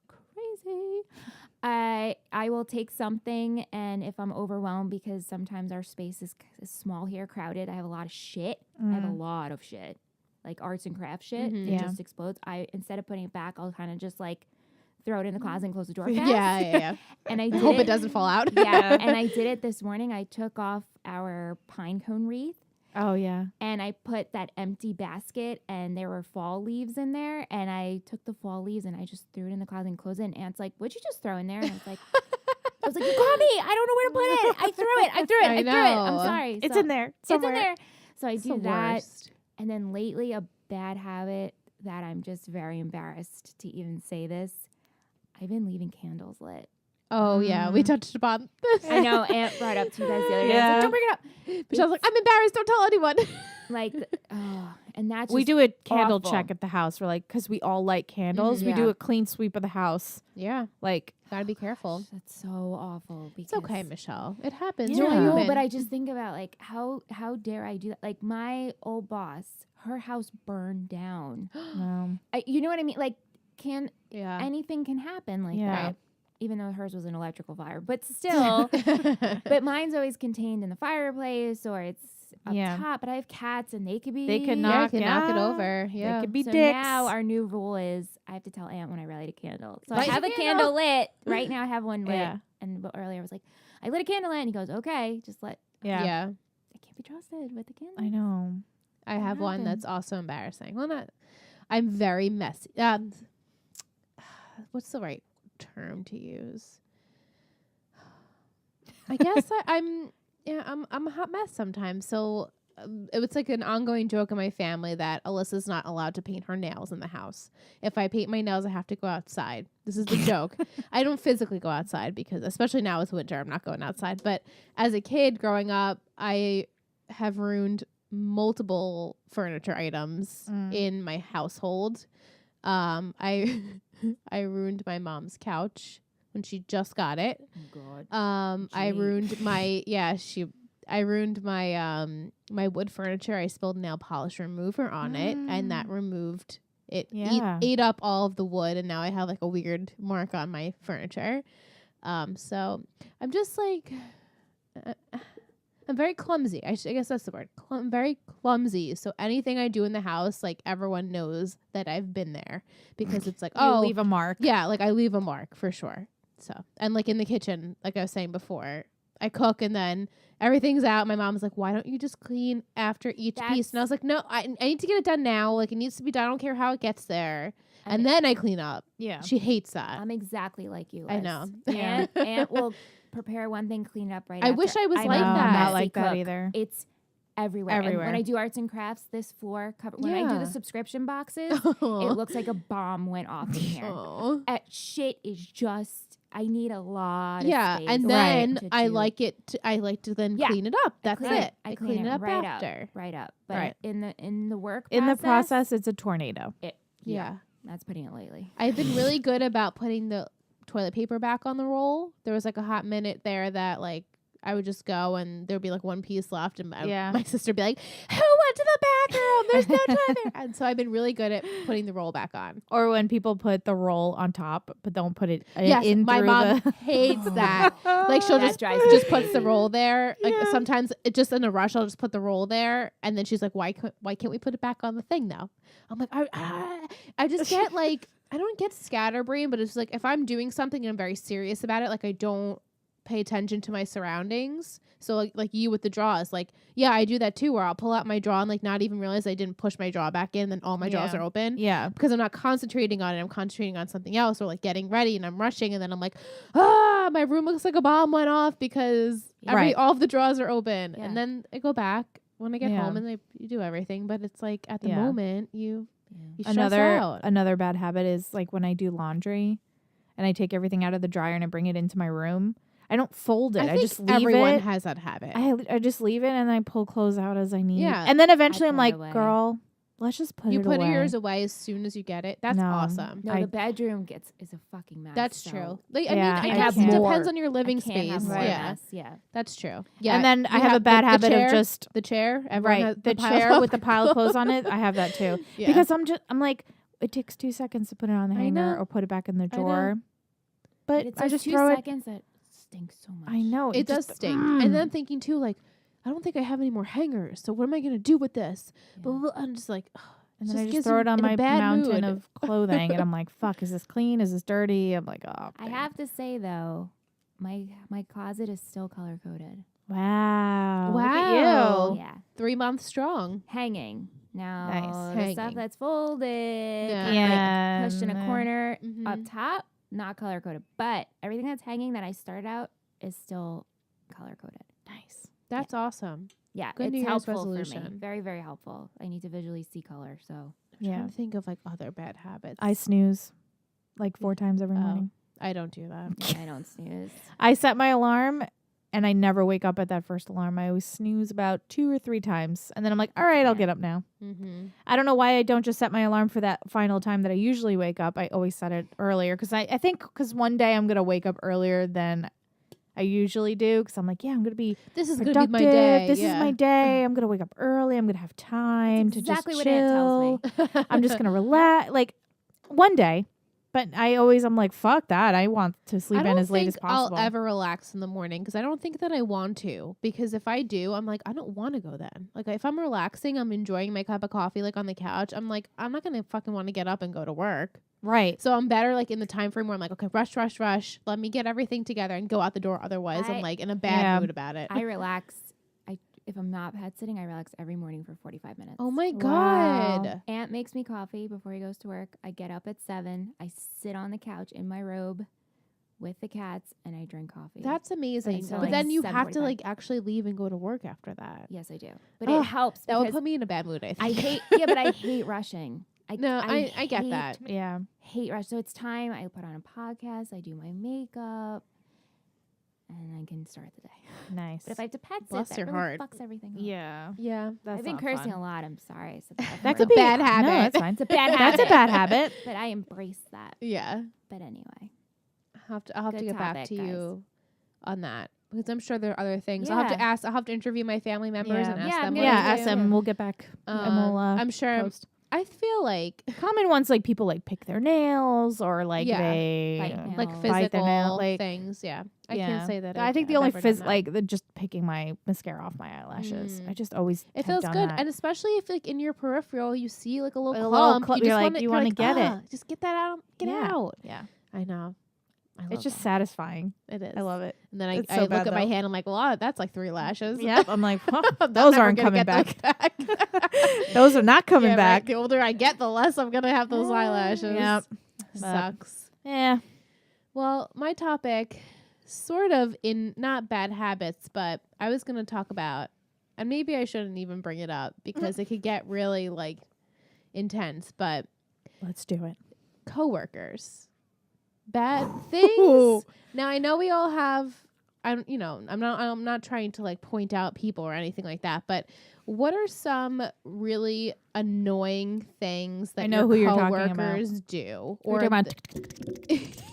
crazy. I will take something, and if I'm overwhelmed because sometimes our space is small here, crowded, I have a lot of shit. I have a Mm. lot of shit, like arts and craft shit. Mhm. It Yeah. just explodes. Instead of putting it back, I'll kind of just like throw it in the closet and close the door yeah, fast. yeah. And I I did hope it doesn't fall out. Yeah, and I did it this morning. I took off our pine cone wreath. Oh yeah. And I put that empty basket, and there were fall leaves in there. And I took the fall leaves and I just threw it in the closet and closed it. And Aunt's like, "What'd you just throw in there?" And I was like, "You caught me. I don't know where to put it. I threw it. I threw it. I'm know. sorry. It's So, in there. It's in Somewhere. there." So I It's do the that. worst. And then lately, a bad habit that I'm just very embarrassed to even say this. I've been leaving candles lit. Oh yeah, we Mm. touched upon this. I know Aunt brought up to you guys the other day. I was Yeah. like, "Don't bring it up." Michelle's like, I'm embarrassed. Don't tell anyone. Like, and that's We do a candle awful. check at the house. We're like, because we all light candles. Mhm. We do Yeah. a clean sweep of the house. Yeah, Like, gotta be careful. That's so awful. It's okay, Michelle. It happens. Yeah. You're No, I know, human. but I just think about like how dare I do that? Like my old boss, her house burned down. You know what I mean? Like, yeah. anything can happen like Yeah. that. Even though hers was an electrical fire, but still. But mine's always contained in the fireplace or it's up Yeah. top. But I have cats, and they could be. They can Yeah, knock, you can knock it yeah. over. Yeah. They could be So dicks. now our new rule is I have to tell Aunt when I light a candle. So Light I have the a candle. candle lit. Right now I have one lit. Yeah. And earlier I was like, I lit a candle lit. And he goes, okay, just let. Yeah. Yeah. I can't be trusted with the candle. I know. I have one happened? that's also embarrassing. Well, not. I'm very messy. What's the right term to use? I guess I'm a hot mess sometimes. So it was like an ongoing joke in my family that Alyssa's not allowed to paint her nails in the house. If I paint my nails, I have to go outside. This is the joke. I don't physically go outside because, especially now with winter, I'm not going outside. But as a kid growing up, I have ruined multiple furniture items in my household. I I ruined my mom's couch when she just got it. Oh God. I ruined my I ruined my my wood furniture. I spilled nail polish remover on it, and that removed it. Yeah. Ate up all of the wood, and now I have like a weird mark on my furniture. So I'm just like, I'm very clumsy. I guess that's the word. I'm very clumsy. So anything I do in the house, like everyone knows that I've been there because it's like, You leave a mark. yeah, like I leave a mark for sure. So, and like in the kitchen, like I was saying before, I cook and then everything's out. My mom's like, why don't you just clean after each piece? And I was like, no, I need to get it done now. Like it needs to be done. I don't care how it gets there. And then I clean up. Yeah. She hates that. I'm exactly like you, Liz. I know. Aunt will prepare one thing, clean it up right I after. wish I was I'm like a that. I'm not messy like that cook. either. It's everywhere. And Everywhere. when I do arts and crafts, this floor cover, when I do Yeah. the subscription boxes, it looks like a bomb went off in here. Shit is just, I need a lot of space. And then I like to then Yeah. clean it up. That's it. I clean it up right after. Right up. But Right. in the work In the process, process, it's a tornado. Yeah. that's putting it lightly. I've been really good about putting the toilet paper back on the roll. There was like a hot minute there that like I would just go and there'd be like one piece left and my sister would be like, who went to the bathroom? There's no toilet paper. And so I've been really good at putting the roll back on. Or when people put the roll on top, but don't put it Yes, in my through mom the hates that. Like she'll That just drives me just puts the crazy. roll there. Like Yeah. sometimes it just in a rush I'll just put the roll there and then she's like, why can't we put it back on the thing now? I'm like, I just get like I don't get scatterbrain, but it's like if I'm doing something and I'm very serious about it, like I don't pay attention to my surroundings. So like you with the drawers, like yeah, I do that too, where I'll pull out my drawer and like not even realize I didn't push my drawer back in, then all my drawers Yeah. are open. Yeah. Because I'm not concentrating on it. I'm concentrating on something else or like getting ready and I'm rushing and then I'm like, my room looks like a bomb went off because Right. all of the drawers are open. Yeah. And then I go back when I get Yeah. home and you do everything. But it's like at the Yeah. moment you stress out. Another bad habit is like when I do laundry and I take everything out of the dryer and I bring it into my room. I don't fold it. I think just leave everyone it. has that habit. I just leave it and I pull clothes out as I need. Yeah. And then eventually I'm put it like, away. girl, let's just put you it put away. yours away as soon as you get it. That's No. awesome. No, I- the bedroom is a fucking mess. That's so true. Like, Yeah, I mean, I I guess it can't. depends on your living I can't have space. more Yeah, mess. Yeah. that's true. Yeah, And then you I have a bad the habit chair, of just the chair. Everyone has the piles chair up. with the pile of clothes on it. I have that too. Yeah. Because I'm like, it takes 2 seconds to put it on the I hanger know. or put it back in the I know. drawer. But It's I those just 2 throw it. seconds that stinks so much. I know. It does just- stink. And then I'm thinking too, like, I don't think I have any more hangers. So what am I gonna do with this? Yeah. Blah, blah, blah. I'm just like, And then I just gets throw me it on in a my bad mountain mood. of clothing, and I'm like, "Fuck, is this clean? Is this dirty?" I'm like, "Oh." I dang. have to say though, my closet is still color coded. Wow. Look Wow. at you. Yeah. 3 months strong. Hanging. Now Nice. the stuff Hanging. that's folded, Yeah. kinda, Yeah. like, pushed in a corner Mhm. up top, not color coded. But everything that's hanging that I started out is still color coded. Nice. That's awesome. Yeah, Good New it's Year's helpful for me. resolution. Very, very helpful. I need to visually see color, so I'm Yeah. trying to think of like other bad habits. I snooze like 4 times every Oh. morning. I don't do that. I don't snooze. I set my alarm and I never wake up at that first alarm. I always snooze about 2 or 3 times. And then I'm like, all right, I'll Yeah. get up now. Mm-hmm. I don't know why I don't just set my alarm for that final time that I usually wake up. I always set it earlier because I think because one day I'm going to wake up earlier than I usually do because I'm like, yeah, I'm going to be This is gonna productive. be my day. This is my day. I'm going to wake up early. I'm going to have time That's to exactly just what Aunt chill. tells me. I'm just going to relax. Like one day. But I'm like, fuck that. I want to sleep in as late as possible. I'll ever relax in the morning because I don't think that I want to. Because if I do, I'm like, I don't want to go then. Like if I'm relaxing, I'm enjoying my cup of coffee like on the couch. I'm like, I'm not gonna fucking want to get up and go to work. Right. So I'm better like in the time frame where I'm like, okay, rush. Let me get everything together and go out the door. Otherwise, I'm like in a bad Yeah. mood about it. I relax. If I'm not pet sitting, I relax every morning for 45 minutes. Oh my Wow. god. Aunt makes me coffee before he goes to work. I get up at 7. I sit on the couch in my robe with the cats and I drink coffee. That's amazing. Until, But like, then you have to 7:45. like actually leave and go to work after that. Yes, I do. But Ugh, it helps That would because put me in a bad mood, I I think. hate but I hate rushing. I get hate- that. Yeah. Hate rush. So it's time I put on a podcast, I do my makeup, and I can start the day. Nice. But if I have to pet sit, Bless that your really heart. fucks everything up. Yeah. Yeah. That's I've been not cursing fun. a lot. I'm sorry. I said that That before. could be bad habit. No, that's fine. It's a bad That's a habit. bad habit. But I embrace that. Yeah. But anyway. I'll have to Good get back topic, to guys. you on that because I'm sure there are other things. I'll have to interview my family members Yeah. and ask Yeah, them. I'm what gonna Yeah, they ask do. them. We'll get back. And we'll I'm sure. post. I feel like Common ones like people like pick their nails or like Yeah. they Bite like nails. bite their nail, physical like things. Yeah, I yeah. can't say that. I think the I've only ever done that. like the just picking my mascara off my eyelashes. Mm. I just always It have feels done good, that. and especially if like in your peripheral you see like a little A little clump, clump, you you're just like, wanna, you wanna get it. Just get that out. Get Yeah. out. yeah, I know. I love it's just that. satisfying. It is. I love it. And then It's I so look bad, at my though. hand. I'm like, well, that's like 3 lashes. Yep. I'm like, well, I'm those never aren't gonna coming get back. those back. Those are not coming Yeah, right. back. The older I get, the less I'm gonna have those eyelashes. Yep. Sucks. Yeah. Well, my topic, sort of in not bad habits, but I was gonna talk about, and maybe I shouldn't even bring it up because it could get really like intense. But Let's do it. coworkers, bad things. Ooh. Now I know we all have. I'm not trying to like point out people or anything like that, but what are some really annoying things that I know your who you're talking about. coworkers do? We're talking about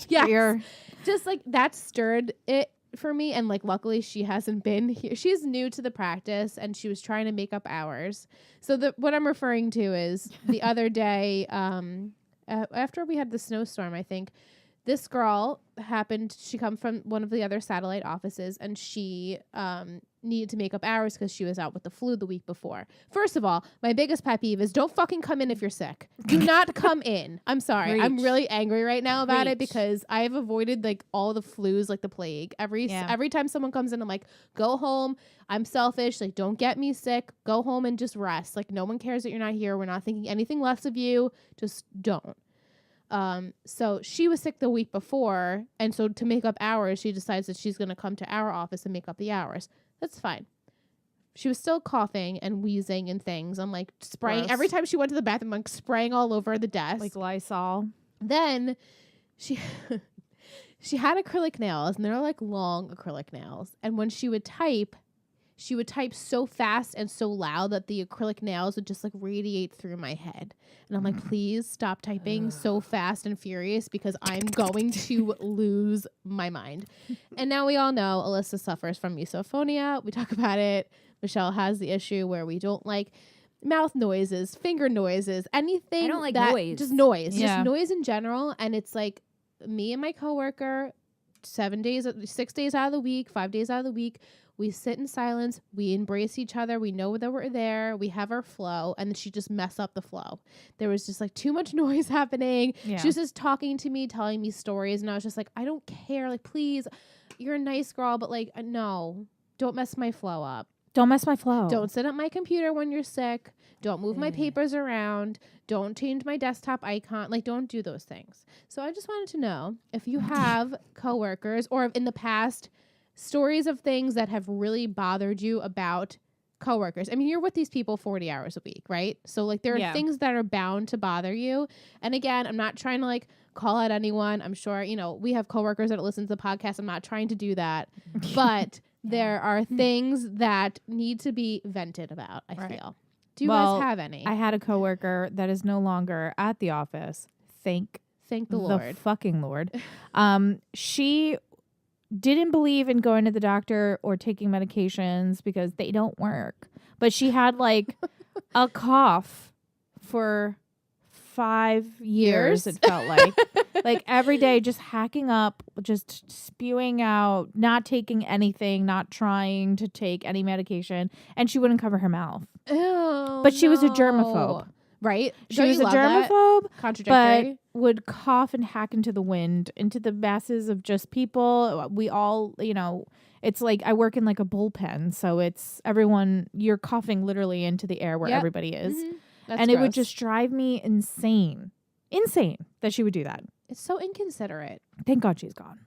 Yes. your Just like that stirred it for me, and like luckily she hasn't been here. She's new to the practice and she was trying to make up hours. So what I'm referring to is the other day, after we had the snowstorm, I think this girl she come from one of the other satellite offices, and she needed to make up hours because she was out with the flu the week before. First of all, my biggest pet peeve is don't fucking come in if you're sick. Do not come in. I'm sorry. I'm Preach. really angry right now about it Preach. because I have avoided like all the flus like the plague. Yeah. Every time someone comes in, I'm like, go home. I'm selfish. Like, don't get me sick. Go home and just rest. Like, no one cares that you're not here. We're not thinking anything less of you. Just don't. So she was sick the week before, and so to make up hours, she decides that she's going to come to our office and make up the hours. That's fine. She was still coughing and wheezing and things. I'm like spraying Gross. every time she went to the bathroom, like spraying all over the desk. like Lysol. Then she she had acrylic nails, and they're like long acrylic nails. And when she would type so fast and so loud that the acrylic nails would just like radiate through my head. And I'm like, please stop typing so fast and furious because I'm going to lose my mind. And now we all know Alyssa suffers from misophonia. We talk about it. Michelle has the issue where we don't like mouth noises, finger noises, anything. I don't like that, noise. Just noise. Yeah. Just noise in general. And it's like me and my coworker, 6 days out of the week, 5 days out of the week, we sit in silence. We embrace each other. We know that we're there. We have our flow. And she just messed up the flow. There was just like too much noise happening. Yeah. She was just talking to me, telling me stories. And I was just like, I don't care. Like, please, you're a nice girl. But like, no, don't mess my flow up. Don't mess my flow. Don't sit at my computer when you're sick. Don't move my papers around. Don't change my desktop icon. Like, don't do those things. So I just wanted to know if you have coworkers or in the past stories of things that have really bothered you about coworkers. I mean, you're with these people 40 hours a week, right? So like there are Yeah. things that are bound to bother you. And again, I'm not trying to like call out anyone. I'm sure, we have coworkers that listen to the podcast. I'm not trying to do that. But there are things that need to be vented about, I Right. feel. Do you Well, guys have any? I had a coworker that is no longer at the office. Thank Thank the Lord. fucking Lord. She didn't believe in going to the doctor or taking medications because they don't work. But she had like a cough for 5 years, it felt like. Like every day just hacking up, just spewing out, not taking anything, not trying to take any medication. And she wouldn't cover her mouth. Ew, But she was a no. germaphobe. Right? She Don't was you a love that? germaphobe, but Contradictory. would cough and hack into the wind, into the masses of just people. We all, it's like I work in like a bullpen. So it's everyone, you're coughing literally into the air where Yep. everybody is. Mhm. That's And it would gross. just drive me insane. Insane that she would do that. It's so inconsiderate. Thank God she's gone.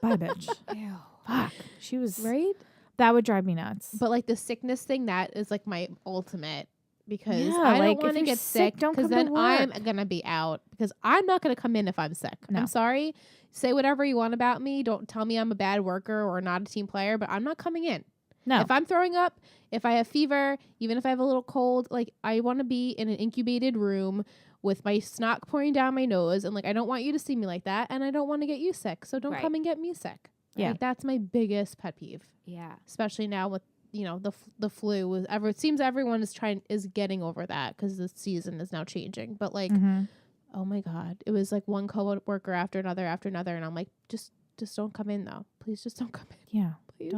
Bye, bitch. Ew. Fuck. She was Right? That would drive me nuts. But like the sickness thing, that is like my ultimate, because Yeah, I like, don't want if to you're get sick, sick, don't because come to then I'm work. gonna be out, because I'm not gonna come in if I'm sick. No. I'm sorry. Say whatever you want about me. Don't tell me I'm a bad worker or not a team player, but I'm not coming in. No. If I'm throwing up, if I have fever, even if I have a little cold, like I want to be in an incubated room with my snot pouring down my nose, and like I don't want you to see me like that, and I don't want to get you sick, so don't Right. come and get me sick. Yeah. Like, that's my biggest pet peeve, Yeah. especially now with the flu. With it seems everyone is getting over that because the season is now changing. But like, Mhm. oh my god, it was like one coworker after another, and I'm like, just don't come in though. Please just don't come in. Yeah. Please.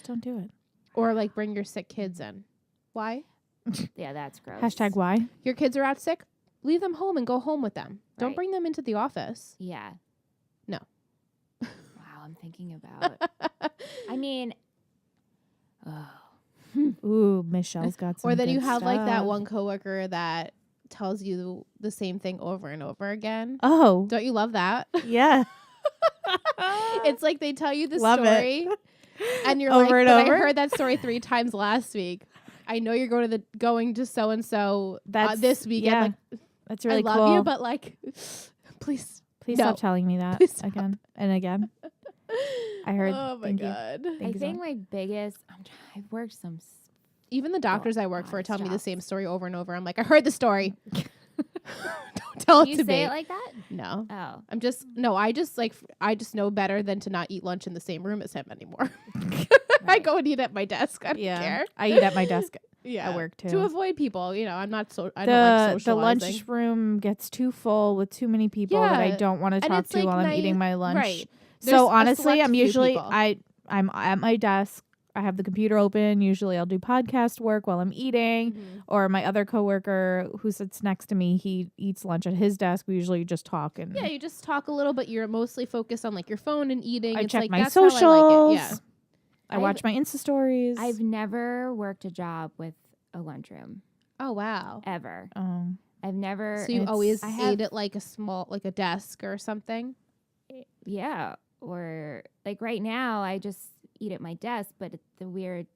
Don't do it. Or like bring your sick kids in. Why? Yeah, that's gross. Hashtag why? Your kids are out sick? Leave them home and go home with them. Don't Right. bring them into the office. Yeah. No. Wow, I'm thinking about. I mean, oh, Ooh, Michelle's got some Or then good you have like that stuff. one coworker that tells you the same thing over and over again. Oh, Don't you love that? yeah. It's like they tell you the Love it. story and you're Over like, and but over? I heard that story 3 times last week. I know you're going to so and so That's this weekend. yeah. Like, That's really I love cool. you, but like, please. Please no. stop telling me that Please stop. again and again. I heard. Oh my Thank you. god. Thank I you so think much. my biggest. I've worked some. Even the doctors I work for honest tell me the jobs. same story over and over. I'm like, I heard the story. Don't tell Do it you to say me. it like that? No. Oh, I just know better than to not eat lunch in the same room as him anymore. I Right. go and eat at my desk. I don't care. I eat at my desk Yeah. at work too. To avoid people, I'm not so I don't like the socializing. lunchroom gets too full with too many people that I Yeah. don't want to And talk it's, to like, while I'm nice- eating my lunch. Right. There's So a honestly, select I'm few usually people. I'm at my desk. I have the computer open. Usually I'll do podcast work while I'm eating. Mhm. Or my other coworker who sits next to me, he eats lunch at his desk. We usually just talk and Yeah, you just talk a little, but you're mostly focused on like your phone and eating. I It's check like my that's how I socials. like it. Yeah. I watch my Insta stories. I've never worked a job with a lunchroom Oh wow. ever. um I've never. So you It's- always I have- ate at like a desk or something. Yeah, or like right now, I just eat at my desk, but the way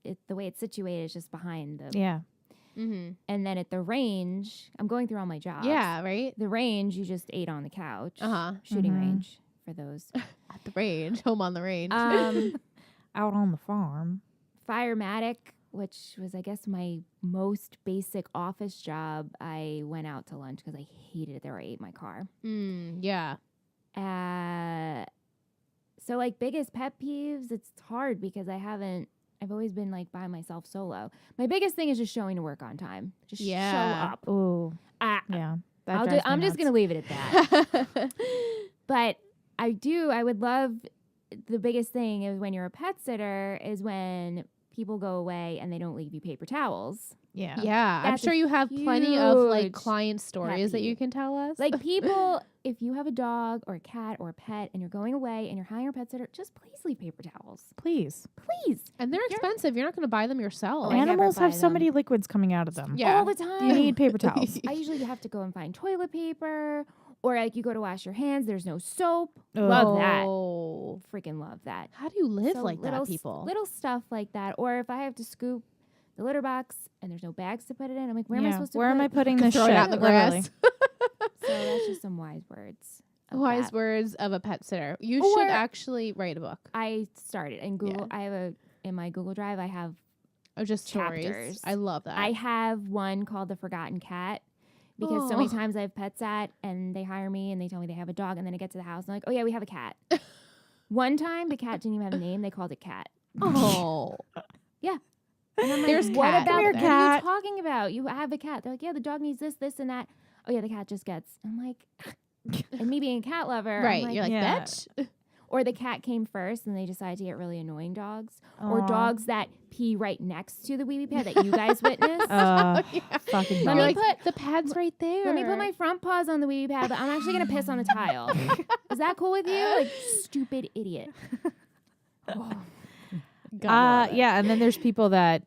it's situated is just behind the. yeah. Mm-hmm. And then at the range, I'm going through all my jobs. Yeah. Right. The range, you just ate on the couch. Uh-huh. Shooting Mhm. range for those. At the range, home on the range. Out on the farm. Firematic, which was, I guess, my most basic office job, I went out to lunch because I hated it there. I ate my car. Yeah. So, like, biggest pet peeves, it's hard because I've always been, like, by myself solo. My biggest thing is just showing to work on time. Just Yeah. show up. Ooh, Ah, yeah. That I'm drives me just going to nuts. leave it at that. But I would love, the biggest thing is when you're a pet sitter is when people go away and they don't leave you paper towels. Yeah. Yeah, I'm That's a sure you have plenty of like huge client stories that you peeve. can tell us. Like, people, if you have a dog or a cat or a pet and you're going away and you're hiring a pet sitter, just please leave paper towels. Please. Please. and they're expensive. You're not going to buy them yourself. Oh, I never Animals buy have so them. many liquids coming out of them. Yeah. All the time. You need paper towels. I usually have to go and find toilet paper, or like you go to wash your hands, there's no soap. Love that. Oh. Freaking love that. How do you live So like little that, people? Little stuff like that. Or if I have to scoop the litter box and there's no bags to put it in, I'm like, where am I supposed to Where put am I putting this Throw shit? it out in the Literally. grass. So that's just some wise words. of Wise that. words of a pet sitter. You Or- should actually write a book I started in Google. In my Google Drive, I have of just stories. Chapters. I love that. I have one called The Forgotten Cat, because so many Oh. times I have pets at and they hire me and they tell me they have a dog, and then I get to the house and they're like, oh yeah, we have a cat. One time the cat didn't even have a name, they called it Cat. oh. And I'm like, There's what cat about there. what Cat. are you talking about? You have a cat. They're like, yeah, the dog needs this, this, and that. Oh yeah, the cat just gets. I'm like, and me being a cat lover, I'm Right. like, You're like, Yeah. bitch. or the cat came first and they decided to get really annoying dogs, or Aw. dogs that pee right next to the wee wee pad that you guys witnessed. Fucking Let You're me dog. like, put- the pad's right there. Let me put my front paws on the wee wee pad, but I'm actually gonna piss on the tile. Is that cool with you? Like, stupid idiot. Yeah, and then there's people that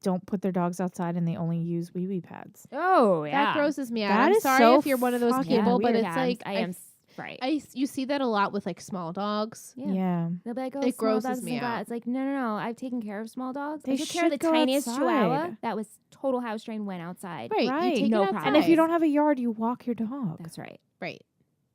don't put their dogs outside and they only use wee wee pads. Oh yeah. That grosses me out. That I'm is sorry so if you're one of those fucking people, but weird. it's Yeah, like I am. Right. You see that a lot with like small dogs. Yeah. They'll be like, oh, It small grosses dogs me isn't glad. out. It's like, no. I've taken care of small dogs. They I took care of the should go tiniest outside. chihuahua that was total house trained, went outside. Right. Right. You take No it problem. outside. And if you don't have a yard, you walk your dog. That's right. right.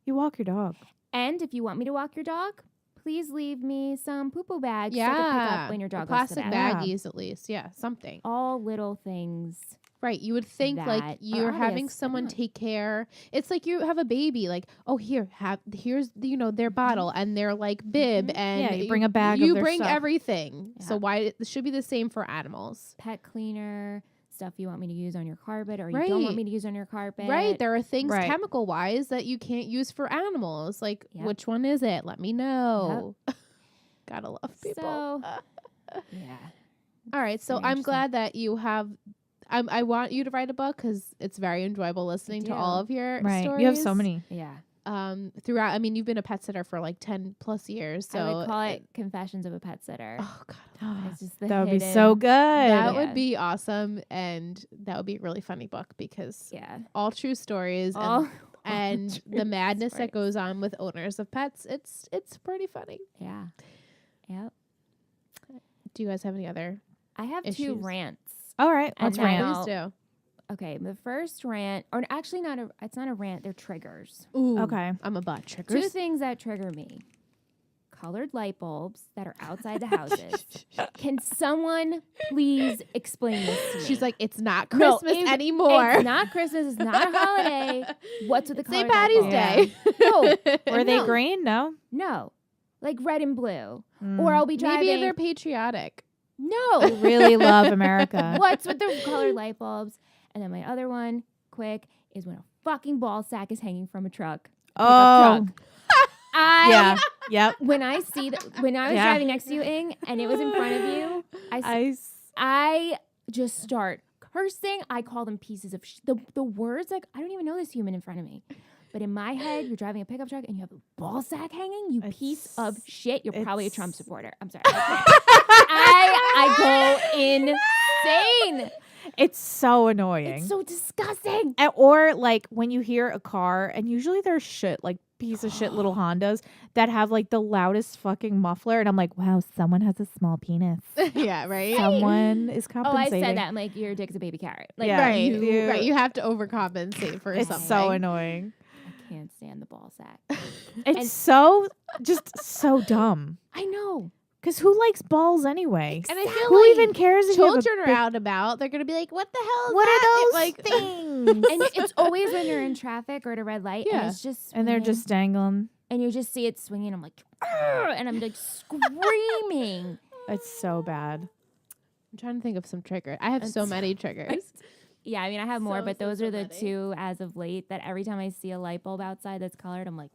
You walk your dog. And if you want me to walk your dog, please leave me some poo-poo bags so I can pick Yeah. up when your The dog goes to the plastic vet. Yeah. baggies at least. Yeah. Something. All little things. Right. You would think like That you're are having obvious, but someone not. take care. It's like you have a baby. Like, oh, here's their bottle and their like bib and Yeah, you bring a bag of You their bring stuff. everything. So Yeah. why it should be the same for animals. Pet cleaner, stuff you want me to use on your carpet or you Right. don't want me to use on your carpet. Right. There are things Right. chemical wise that you can't use for animals. Like, Yep. which one is it? Let me know. Gotta love people. So, yeah. All right. So very I'm interesting. glad that you have. I want you to write a book because it's very enjoyable listening to do. all of your Right. stories. You have so many. Yeah. Throughout. I mean, you've been a pet sitter for like 10 plus years. So I would call it Confessions of a Pet Sitter. Oh God. It's just the That would be hidden- so good. That Yeah. would be awesome, and that would be a really funny book because Yeah. all true stories All and true the madness that stories. goes on with owners of pets. It's pretty funny. Yeah. Yep. Do you guys have any other? I have 2 Issues. rants. All right. And Let's now- rant. Please do. Okay, the first rant, or actually it's not a rant, they're triggers. Ooh, Okay. I'm about 2 triggers. things that trigger me. Colored light bulbs that are outside the houses. Can someone please explain this to me? She's like, it's not No, Christmas anymore. It's not Christmas. It's not a holiday. What's with the St. colored light Patty's bulbs? Day. No, Were they No. green? No. no, like red and blue. Mm. Or I'll be driving. Maybe they're patriotic. No. They really love America. What's with the colored light bulbs? And then my other one, quick, is when a fucking ball sack is hanging from a truck. Oh, Truck. I yeah. Yep. when I see that when I was Yeah. driving next to you, Ing, and it was in front of you, I just start cursing. I call them pieces of the words like I don't even know this human in front of me. But in my head, you're driving a pickup truck and you have a ball sack hanging. You piece of shit. You're probably a Trump supporter. I'm sorry. I go insane. It's so annoying. It's so disgusting. Or like when you hear a car, and usually there's shit like piece of shit little Hondas that have like the loudest fucking muffler, and I'm like, wow, someone has a small penis. Yeah, right. Someone is Oh, I compensating. said that. I'm like, your dick's a baby carrot. Like, Yeah. Right, You- right. You have to overcompensate for It's something. so annoying. I can't stand the ball sack. It's And- so dumb. I know. Because who likes balls anyway? And I feel Who like even cares if you have a children are big- out about. They're gonna be like, "What the hell? Is What that?" are those Like, things? And it's always when you're in traffic or at a red light, Yeah. and it's just And they're swinging, just dangling. and you just see it swinging. I'm like, "Arr!" and I'm like screaming. It's so bad. I'm trying to think of some triggers. I have so It's- many triggers. Yeah, I mean, I have more, but those are the many. 2 as of late that every time I see a light bulb outside that's colored, I'm like,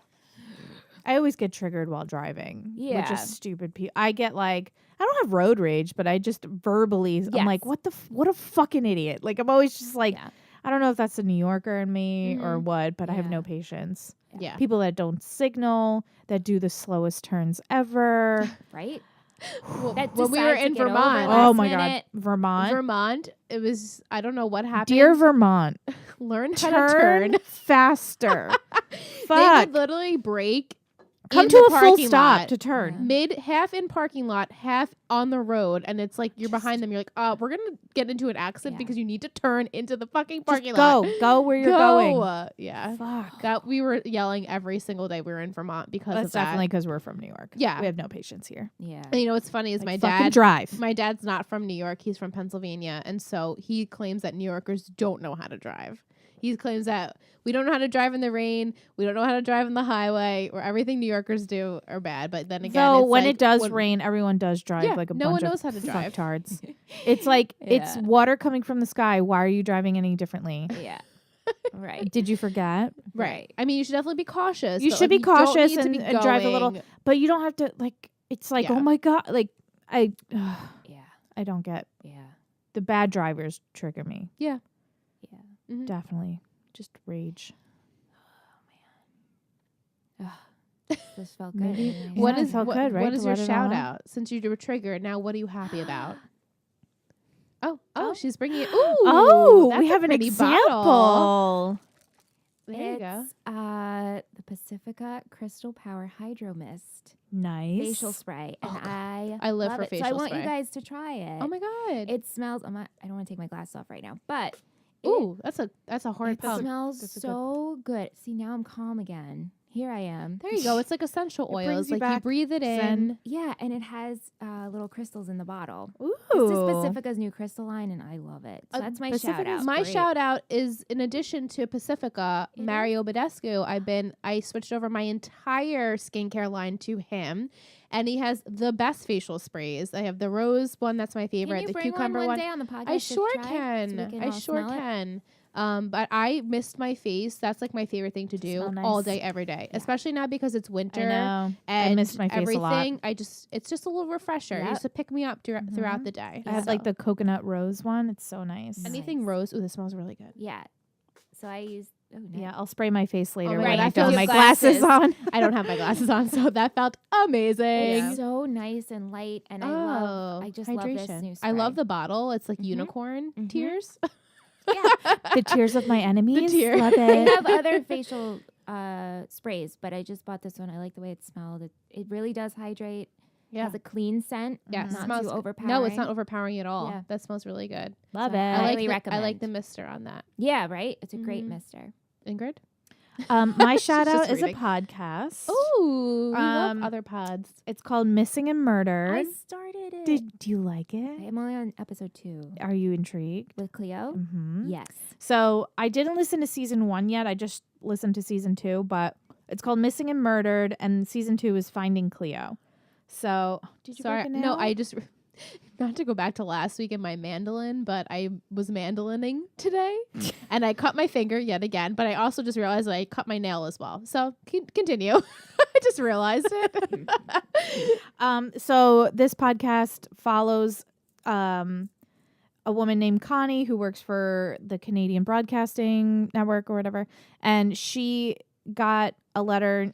I always get triggered while driving. Which Yeah. is stupid. I get like, I don't have road rage, but I just verbally, I'm like, Yes. what a fucking idiot. Like, I'm always just like, yeah, I don't know if that's a New Yorker in me or what, but I have Yeah. no patience. Yeah. People that don't signal, that do the slowest turns ever. right? Well, That when we were decide to in get over Vermont, last Oh my minute. God. Vermont. it was I don't know what happened. Dear Vermont, Learn how to turn turn. faster. They Fuck. would literally break. Come in to the a full parking stop lot. to turn. Half in parking lot, half on the road, and it's like you're behind them. You're like, we're gonna get into an accident Yeah. because you need to turn into the fucking Just parking lot. go where you're going. Yeah, Fuck. that we were yelling every single day we were in Vermont because That's of that. definitely because we're from New York. Yeah. We have no patience here. Yeah. And you know what's funny is Like, my fucking dad. drive. My dad's not from New York. He's from Pennsylvania, and so he claims that New Yorkers don't know how to drive. He claims that we don't know how to drive in the rain. We don't know how to drive on the highway, or everything New Yorkers do are bad. But then again, Though it's when like it does when- rain, everyone does drive Yeah, like a no bunch one of knows how to drive. fucktards. It's like it's Yeah. water coming from the sky. Why are you driving any differently? Yeah. Right. Did you forget? right? I mean, you should definitely be cautious. You but, should be like, don't cautious need to and- be and drive a little- going- But you don't have to like. It's like, Yeah. oh my god, like I Yeah. don't get Yeah. the bad drivers trigger me. Yeah. Mhm. Definitely, just rage. This felt good. Maybe- Anyways. What Yeah, it is felt what, good, right, what to is your let it all shout out? out? Since you were triggered, now what are you happy about? Oh, Oh. she's bringing it. Ooh, Oh, that's we a have an pretty example. bottle. There you go. It's, the the Pacifica Crystal Power Hydro Mist Nice. facial spray, and I live love for it. So I facial want spray. you guys to try it. Oh my god. It smells. I don't want to take my glasses off right now, but Ooh, that's a hard it pump. smells that's a so good. See, now I'm calm again. Here I am. There you go. It's like essential It brings oils. you Like you back breathe it zen. in. Yeah, and it has little crystals in the bottle. Ooh. This is Pacifica's new crystal line, and I love it. So that's my shout Pacifica's out. My great. shout out is in addition to Pacifica, It is? Mario Badescu. I switched over my entire skincare line to him, and he has the best facial sprays. I have the rose one, that's my favorite. Can you The bring cucumber one one. day on the podcast? I to sure try, so we can. can I all sure smell it? can. But I missed my face. That's like my favorite thing to do Smell nice. all day, every day. Yeah. Especially now because it's winter. I know. And I missed my face everything. a lot. It's just a little refresher. Yep. Just to pick me up throughout the day. I had like So, the coconut rose one. It's so nice. anything Nice. rose. Ooh, this smells really good. Yeah. So I use. Oh, nice. Yeah, I'll spray my face later my when God, I I don't have feel my glasses. glasses on. I don't have my glasses on, so that felt amazing. It's so nice and light, and I just love this new spray. I love the bottle. It's like Mhm. unicorn Mhm. tears. Yeah. The tears of my enemies. tear. Love They it. have other facial sprays, but I just bought this one. I like the way it smelled. It really does hydrate. Yeah. Has a clean scent. Yeah, Not smells too good. overpowering. No, it's not overpowering at all. Yeah. That smells really good. Love So it. I I highly like recommend. the mister on that. Yeah, right? It's a great Mhm. mister. Ingrid? My shout just out is a reading. podcast. Ooh, we love Um, other pods. It's called Missing and Murdered. I started it. Do you like it? I'm only on episode 2 Are you intrigued? with Cleo. Mm-hmm. Yes. So I didn't listen to season 1 yet. I just listened to season 2, but it's called Missing and Murdered, and season 2 is Finding Cleo. So did you Sorry, break a no, nail? I just not to go back to last week in my mandolin, but I was mandolining today, and I cut my finger yet again. But I also just realized that I cut my nail as well. So continue. I just realized it. So this podcast follows a woman named Connie who works for the Canadian Broadcasting Network or whatever, and she got a letter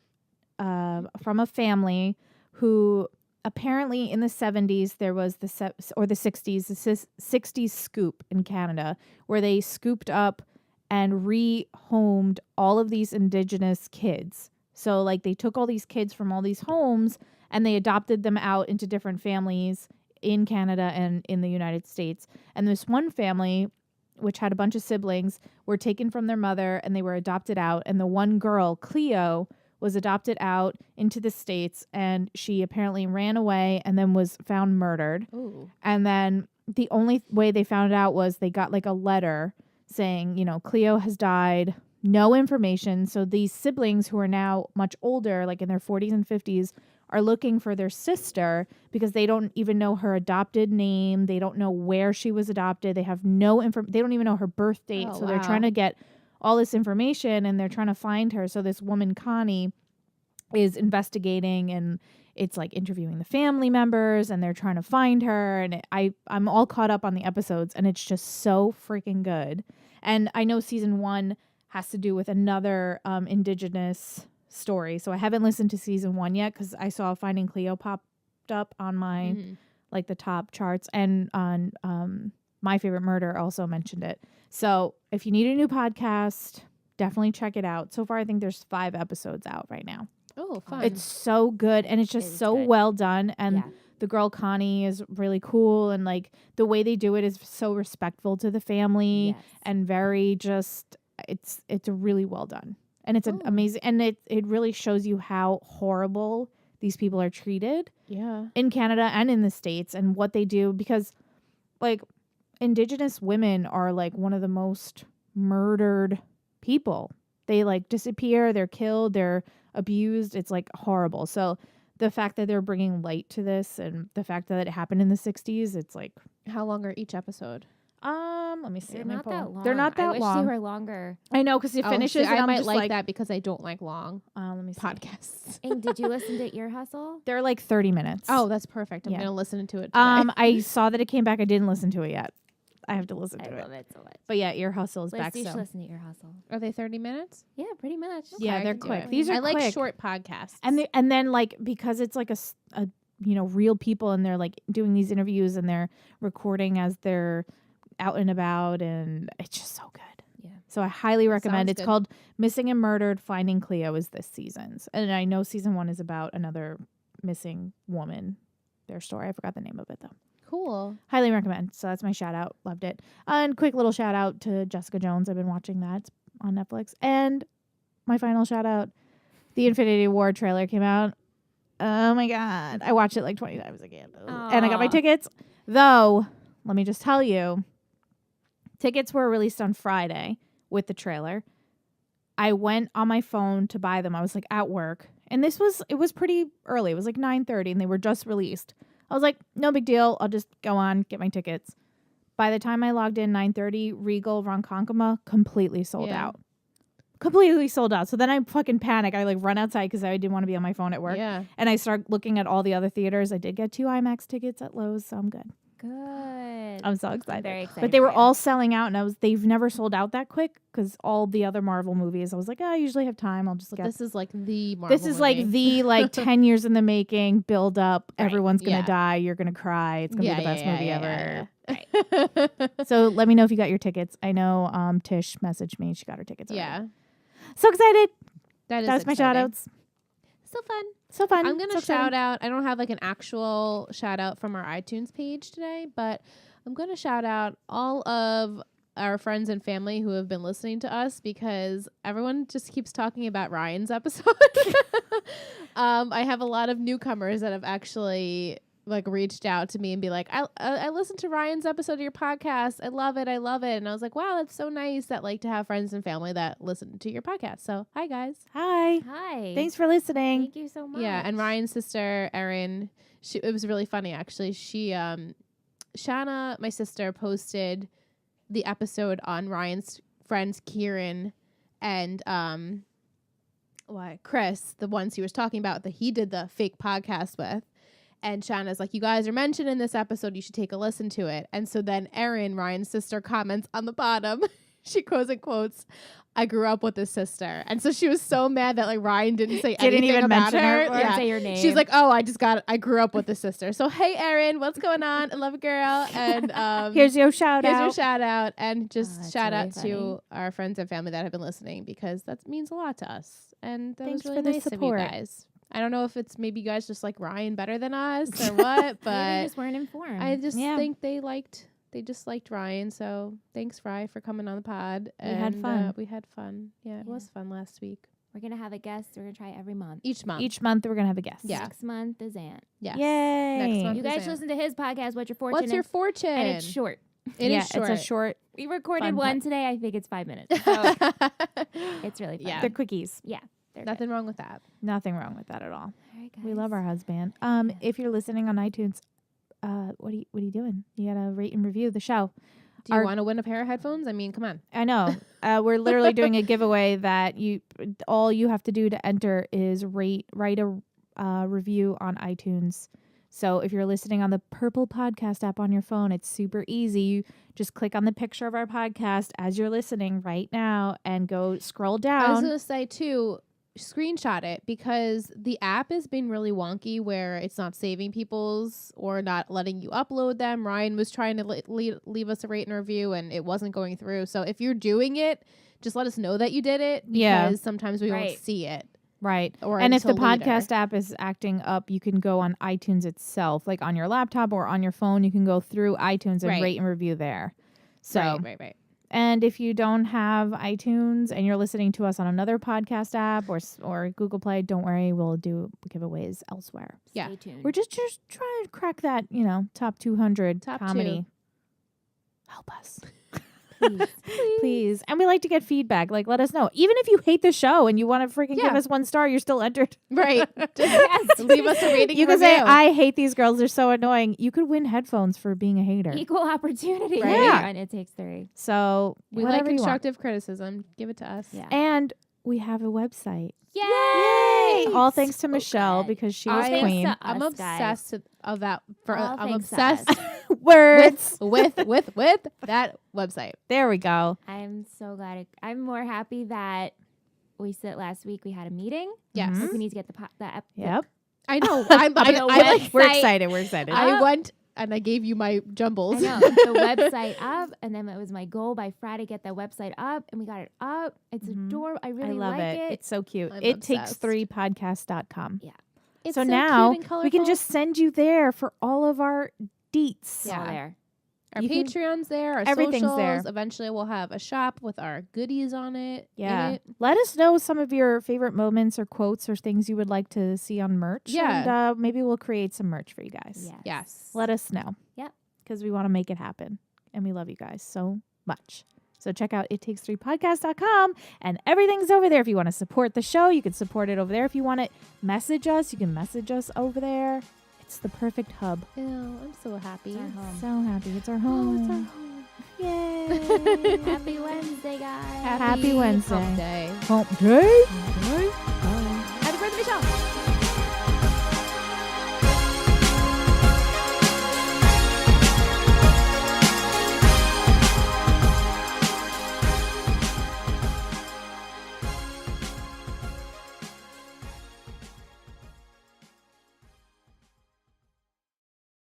from a family who apparently in the 70s there was the 60s, the 60s scoop in Canada where they scooped up and rehomed all of these indigenous kids. So like they took all these kids from all these homes and they adopted them out into different families in Canada and in the United States. And this one family, which had a bunch of siblings, were taken from their mother and they were adopted out. And the one girl, Cleo, was adopted out into the States, and she apparently ran away and then was found murdered. Ooh. And then the only way they found out was they got like a letter saying, you know, Cleo has died, no information. So these siblings who are now much older, like in their 40s and 50s, are looking for their sister because they don't even know her adopted name. They don't know where she was adopted. They have no they don't even know her birth date. Oh, So they're wow. trying to get all this information and they're trying to find her. So this woman, Connie, is investigating and it's like interviewing the family members and they're trying to find her. And I'm all caught up on the episodes and it's just so freaking good. And I know season 1 has to do with another indigenous story. So I haven't listened to season 1 yet because I saw Finding Cleo popped up on my like the top charts, and on My Favorite Murder also mentioned it. So if you need a new podcast, definitely check it out. So far, I think there's 5 episodes out right now. Oh, fun. It's so good, and it's It just is so good. well done. And Yeah. the girl Connie is really cool, and like the way they do it is so respectful to the family Yes. and very just it's really well done. And it's an Ooh. amazing, and it really shows you how horrible these people are treated yeah. in Canada and in the States and what they do, because like indigenous women are like one of the most murdered people. They like disappear, they're killed, they're abused. It's like horrible. So the fact that they're bringing light to this and the fact that it happened in the 60s, it's like How long are each episode? let me see. They're Let me not pull. that long. They're not that I wish long. they were longer. I know, because it Oh, finishes see, and I I'm might just like that because I don't like long let me see. podcasts. And did you listen to Ear Hustle? They're like 30 minutes. Oh, that's perfect. I'm Yeah. gonna listen to it today. I saw that it came back. I didn't listen to it yet. I have to listen to I it. love it so much. But yeah, Ear Hustle is Liz, back you should so. listen to Ear Hustle. Are they 30 minutes? Yeah, pretty much. Yeah, I they're can do quick. it. These are I like quick. short podcasts. And then like because it's like a you know, real people and they're like doing these interviews and they're recording as they're out and about, and it's just so good. Yeah. So I highly recommend. sounds It's good. called Missing and Murdered: Finding Cleo is this season's. And I know season 1 is about another missing woman. Their story. I forgot the name of it though. Cool. Highly recommend. So that's my shout out. Loved it. And quick little shout out to Jessica Jones. I've been watching that. It's on Netflix. And my final shout out, the Infinity War trailer came out. Oh my God. I watched it like 20 times again. And I got my Aw. tickets. Though, let me just tell you, tickets were released on Friday with the trailer. I went on my phone to buy them. I was like at work. And it was pretty early. It was like 9:30 and they were just released. I was like, no big deal. I'll just go on, get my tickets. By the time I logged in 9:30, Regal Ronkonkoma completely sold Yeah. out. Completely sold out. So then I fucking panic. I like run outside because I didn't want to be on my phone at work. Yeah. And I start looking at all the other theaters. I did get 2 IMAX tickets at Lowe's, so I'm good. Good. I'm so excited. very excited. But they were for you. all selling out, and they've never sold out that quick because all the other Marvel movies, I was like, I usually have time. I'll just But get. this is like the Marvel This is movie. like 10 years in the making, build up. Right. Everyone's gonna Yeah. die. You're gonna cry. It's gonna be the best movie ever. ever. So let me know if you got your tickets. I know Tish messaged me. She got her tickets. already. Yeah. So excited. That is That's my shout outs. So fun. So fun. I'm going So to shout exciting. out. I don't have like an actual shout out from our iTunes page today, but I'm going to shout out all of our friends and family who have been listening to us because everyone just keeps talking about Ryan's episode. I have a lot of newcomers that have actually like reached out to me and be like, I listened to Ryan's episode of your podcast. I love it. And I was like, wow, that's so nice that like to have friends and family that listen to your podcast. So hi guys. Hi. Hi. Thanks for listening. Thank you so much. Yeah, and Ryan's sister Erin, it was really funny actually. She Shanna, my sister, posted the episode on Ryan's friends Kieran and Chris, the ones he was talking about that he did the fake podcast with. And Shanna's like, you guys are mentioned in this episode. You should take a listen to it. And so then Erin, Ryan's sister, comments on the bottom. She quotes, I grew up with this sister. And so she was so mad that like Ryan didn't say Didn't anything even about mention her. her. Or Didn't Yeah. say your name. She's like, oh, I grew up with this sister. So hey, Erin, what's going on? I love it, girl. And Here's your shout here's your out. shout out. And just that's shout really out to our friends and family that have been listening because that means a lot to us. And that Thanks was really for the nice of you support. guys. I don't know if it's maybe you guys just like Ryan better than us or what, Maybe but just weren't informed. I just Yeah. think they just liked Ryan. So thanks, Fry, for coming on the pod. We had fun. We had fun. Yeah, it Yeah. was fun last week. We're gonna have a guest. We're gonna try every month. Each month. Each month we're gonna have a guest. Yeah. Next month is Ant. Yes. Yay. Next month You is guys Ant. listen to his podcast. What's your fortune? What's your fortune? And it's short. It yeah, is short. it's a short. We recorded Fun one part. today. I think it's 5 minutes. So it's really fun. Yeah. They're quickies. They're Nothing wrong with that. Nothing wrong with that at all. good. All right, guys. We love our husband. Yeah. If you're listening on iTunes, what are you doing? You gotta rate and review the show. Do you Our- want to win a pair of headphones? I mean, come on. I know. We're literally doing a giveaway that all you have to do to enter is write a review on iTunes. So if you're listening on the purple podcast app on your phone, it's super easy. You just click on the picture of our podcast as you're listening right now and go scroll I was down. going to say, too, screenshot it because the app has been really wonky where it's not saving people's or not letting you upload them. Ryan was trying to leave us a rate and review and it wasn't going through. So if you're doing it, just let us know that you did it because Yeah. sometimes we won't Right. see it. Right. Or And if the until later. podcast app is acting up, you can go on iTunes itself, like on your laptop or on your phone. You can go through iTunes and Right. rate and review there. So, Right. and if you don't have iTunes and you're listening to us on another podcast app or Google Play, don't worry, we'll do giveaways elsewhere. Yeah. Stay tuned. We're just trying to crack that, top 200 Top comedy. Help us. Please. Please. And we like to get feedback. Like, let us know. Even if you hate the show and you want to freaking Yeah. give us 1 star, you're still entered. Right. Yes. Leave us a rating You and can say, review. I hate these girls. They're so annoying. You could win headphones for being a hater. Equal opportunity. Right. Yeah. And it takes 3. So we like whatever you want. constructive criticism. Give it to us. Yeah. And we have a website. Yay! All thanks to So Michelle good. because she All was thanks queen. to I'm us, guys. obsessed of that. All I'm thanks to us. obsessed Words. with that website. There we go. I'm so glad. I'm more happy that we said last week we had a meeting. Yes. Mhm. We need to get the Yep. I know. I The like. We're website. excited. We're excited. I went and I gave you my jumbles. I know. The website up, and then it was my goal by Friday get the website up, and we got it up. It's adorable. I really love like it. It's so cute. I'm It takes obsessed. 3podcast.com. Yeah. It's So cute now and we can colorful. just send you there for all of our deets. It's all Yeah. there. Our You can- Patreon's there. Our everything's socials. there. Eventually, we'll have a shop with our goodies on it. in Yeah. it. Let us know some of your favorite moments or quotes or things you would like to see on merch. Yeah. And maybe we'll create some merch for you guys. Yes. Yes. Let us know. Yep. Because we want to make it happen. And we love you guys so much. So check out ittakes3podcast.com and everything's over there. If you want to support the show, you can support it over there. If you want to message us, you can message us over there. It's the perfect hub. Ew, I'm so happy. It's our home. So happy. It's our Oh, home. it's our home. Yay. Happy Wednesday, guys. Happy Wednesday. Hump day. Hump day. Happy birthday, Michelle.